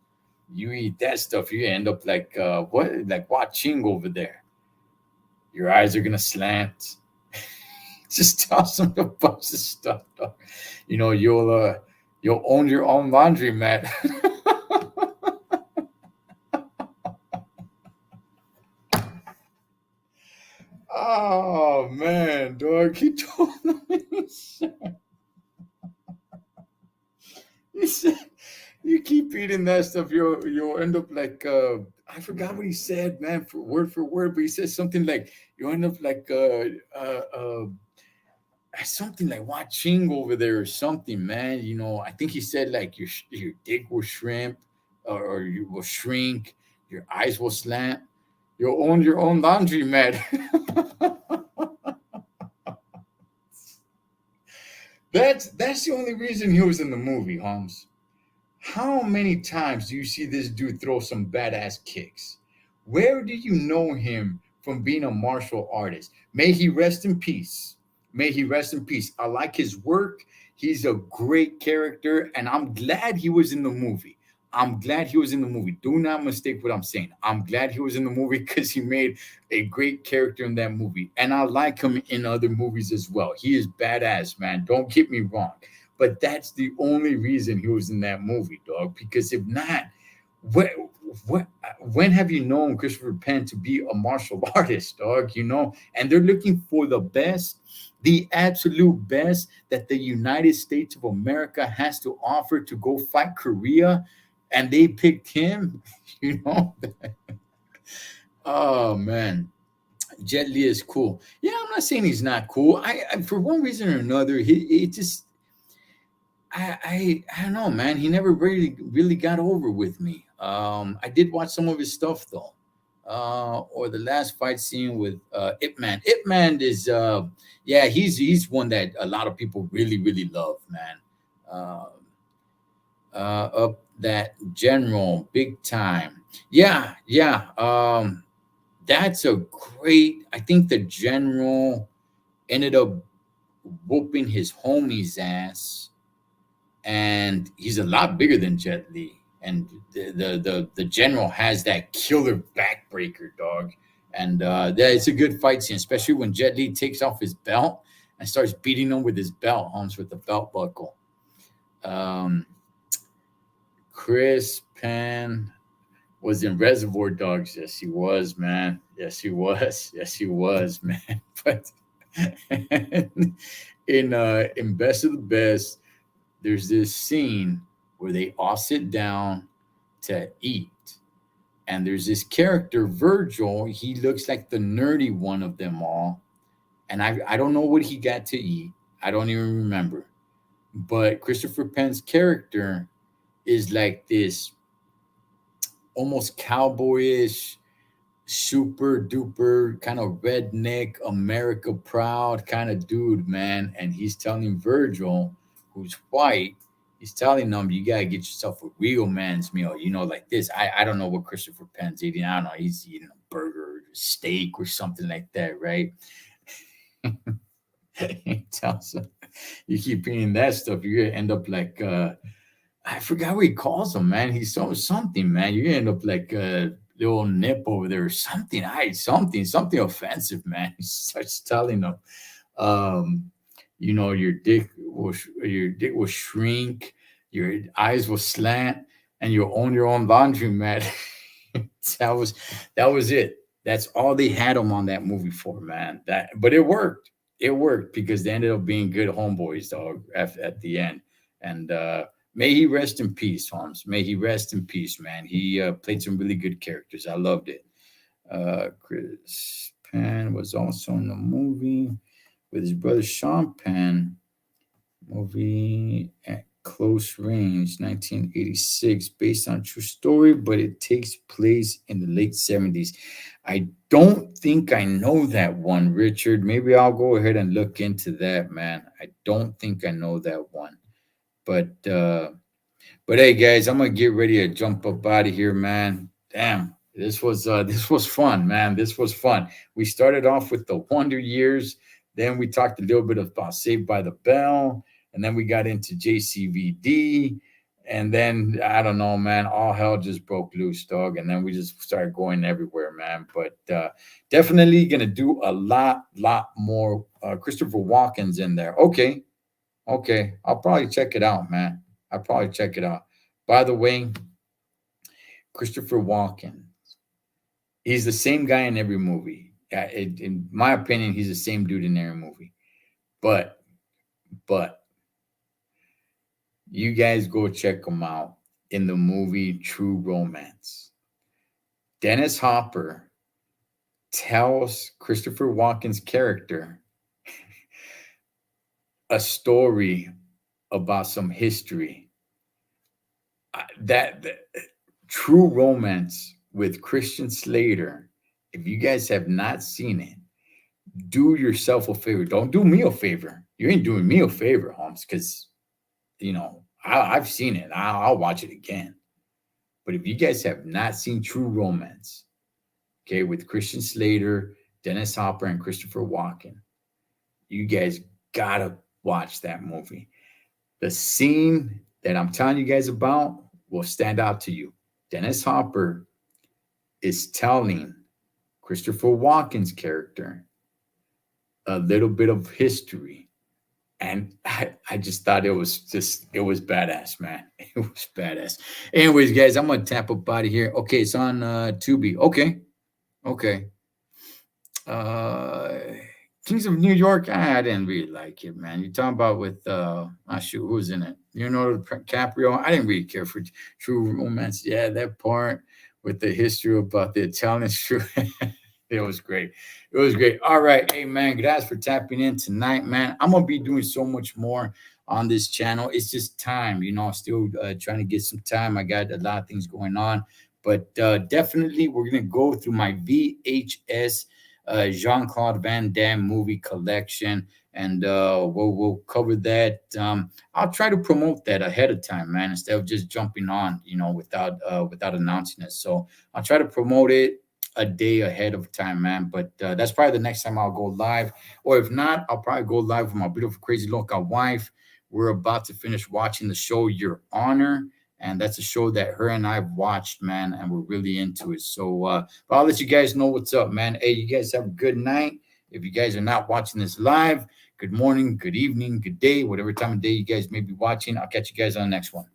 [SPEAKER 1] You eat that stuff, you end up like what, like watching over there. Your eyes are gonna slant. Just tells him a bunch of stuff, dog. You'll own your own laundromat. Oh man, dog. He told him, he said, you keep eating that stuff, you'll end up like I forgot what he said, man, for word, but he said something like you'll end up like something like watching over there or something, man. I think he said like your dick will shrimp, or you will shrink, your eyes will slant, you'll own your own laundry mat. That's the only reason he was in the movie, Holmes. How many times do you see this dude throw some badass kicks? Where do you know him from being a martial artist? May he rest in peace. May he rest in peace. I like his work. He's a great character, and I'm glad he was in the movie. I'm glad he was in the movie. Do not mistake what I'm saying. I'm glad he was in the movie because he made a great character in that movie. And I like him in other movies as well. He is badass, man. Don't get me wrong. But that's the only reason he was in that movie, dog. Because if not, what, what, when have you known Christopher Penn to be a martial artist, dog? And they're looking for the best, the absolute best that the United States of America has to offer to go fight Korea, and they picked him. You know, oh man. Jet Li is cool. Yeah, I'm not saying he's not cool. I for one reason or another, he just I don't know, man. He never really got over with me. I did watch some of his stuff though. Or the last fight scene with Ip Man. Ip Man is yeah, he's one that a lot of people really love, man. Uh, Up that general big time. Yeah, yeah. That's a great. I think the general ended up whooping his homie's ass, and he's a lot bigger than Jet Li. And the general has that killer backbreaker, dog. And it's a good fight scene, especially when Jet Li takes off his belt and starts beating him with his belt, Holmes, with the belt buckle. Um, Chris Penn was in Reservoir Dogs. Yes, he was, man. Yes, he was. Yes, he was, man. But in Best of the Best, there's this scene where they all sit down to eat. And there's this character, Virgil. He looks like the nerdy one of them all. And I don't know what he got to eat. I don't even remember. But Christopher Penn's character is like this almost cowboyish, super duper kind of redneck, America proud kind of dude, man. And he's telling Virgil, who's white, he's telling him, you gotta get yourself a real man's meal, like this. I don't know what Christopher Penn's eating. I don't know. He's eating a burger, or steak, or something like that, right? He tells him, you keep eating that stuff, you're gonna end up like I forgot what he calls him, man. He's something, man. You're gonna end up like a little nip over there or something. Something offensive, man. He starts telling them, um, your dick will shrink, your eyes will slant, and you'll own your own laundry mat. that was that was it. That's all they had him on that movie for, man. But it worked. It worked because they ended up being good homeboys, dog, at the end. And may he rest in peace, Holmes. May he rest in peace, man. He played some really good characters. I loved it. Chris Penn was also in the movie with his brother Sean Penn. Movie at Close Range, 1986, based on a true story, but it takes place in the late 70s. I don't think I know that one, Richard. Maybe I'll go ahead and look into that, man. I don't think I know that one. But hey, guys, I'm gonna get ready to jump up out of here, man. Damn, this was fun, man. This was fun. We started off with the Wonder Years, then we talked a little bit about Saved by the Bell, and then we got into JCVD, and then I don't know, man. All hell just broke loose, dog, and then we just started going everywhere, man. But definitely gonna do a lot more. Christopher Walken's in there. Okay, okay, I'll probably check it out, man. I'll probably check it out. By the way, Christopher Walken, he's the same guy in every movie. In my opinion, he's the same dude in every movie. But, but you guys go check him out in the movie True Romance. Dennis Hopper tells Christopher Walken's character a story about some history. That True Romance with Christian Slater. If you guys have not seen it, do yourself a favor. Don't do me a favor. You ain't doing me a favor, Holmes, because I've seen it. I'll watch it again. But if you guys have not seen True Romance, okay, with Christian Slater, Dennis Hopper, and Christopher Walken, you guys gotta watch that movie. The scene that I'm telling you guys about will stand out to you. Dennis Hopper is telling Christopher Walken's character a little bit of history. And I just thought it was badass, man. It was badass. Anyways, guys, I'm gonna tap up out of here. Okay, it's on Tubi. Okay, okay. Uh Kings of New York, I didn't really like it, man. You talking about with shoot, who's in it? Leonardo DiCaprio. I didn't really care for True Romance. Yeah, that part with the history about the Italian true. It was great. It was great. All right. Hey, man, guys, for tapping in tonight, man. I'm going to be doing so much more on this channel. It's just time, still trying to get some time. I got a lot of things going on, but definitely we're going to go through my VHS Jean-Claude Van Damme movie collection, and we'll cover that. I'll try to promote that ahead of time, man, instead of just jumping on, without announcing it. So I'll try to promote it a day ahead of time, man. But that's probably the next time I'll go live. Or if not, I'll probably go live with my beautiful, crazy local wife. We're about to finish watching the show Your Honor. And that's a show that her and I've watched, man, and we're really into it. So but I'll let you guys know what's up, man. Hey, you guys have a good night. If you guys are not watching this live, good morning, good evening, good day, whatever time of day you guys may be watching. I'll catch you guys on the next one.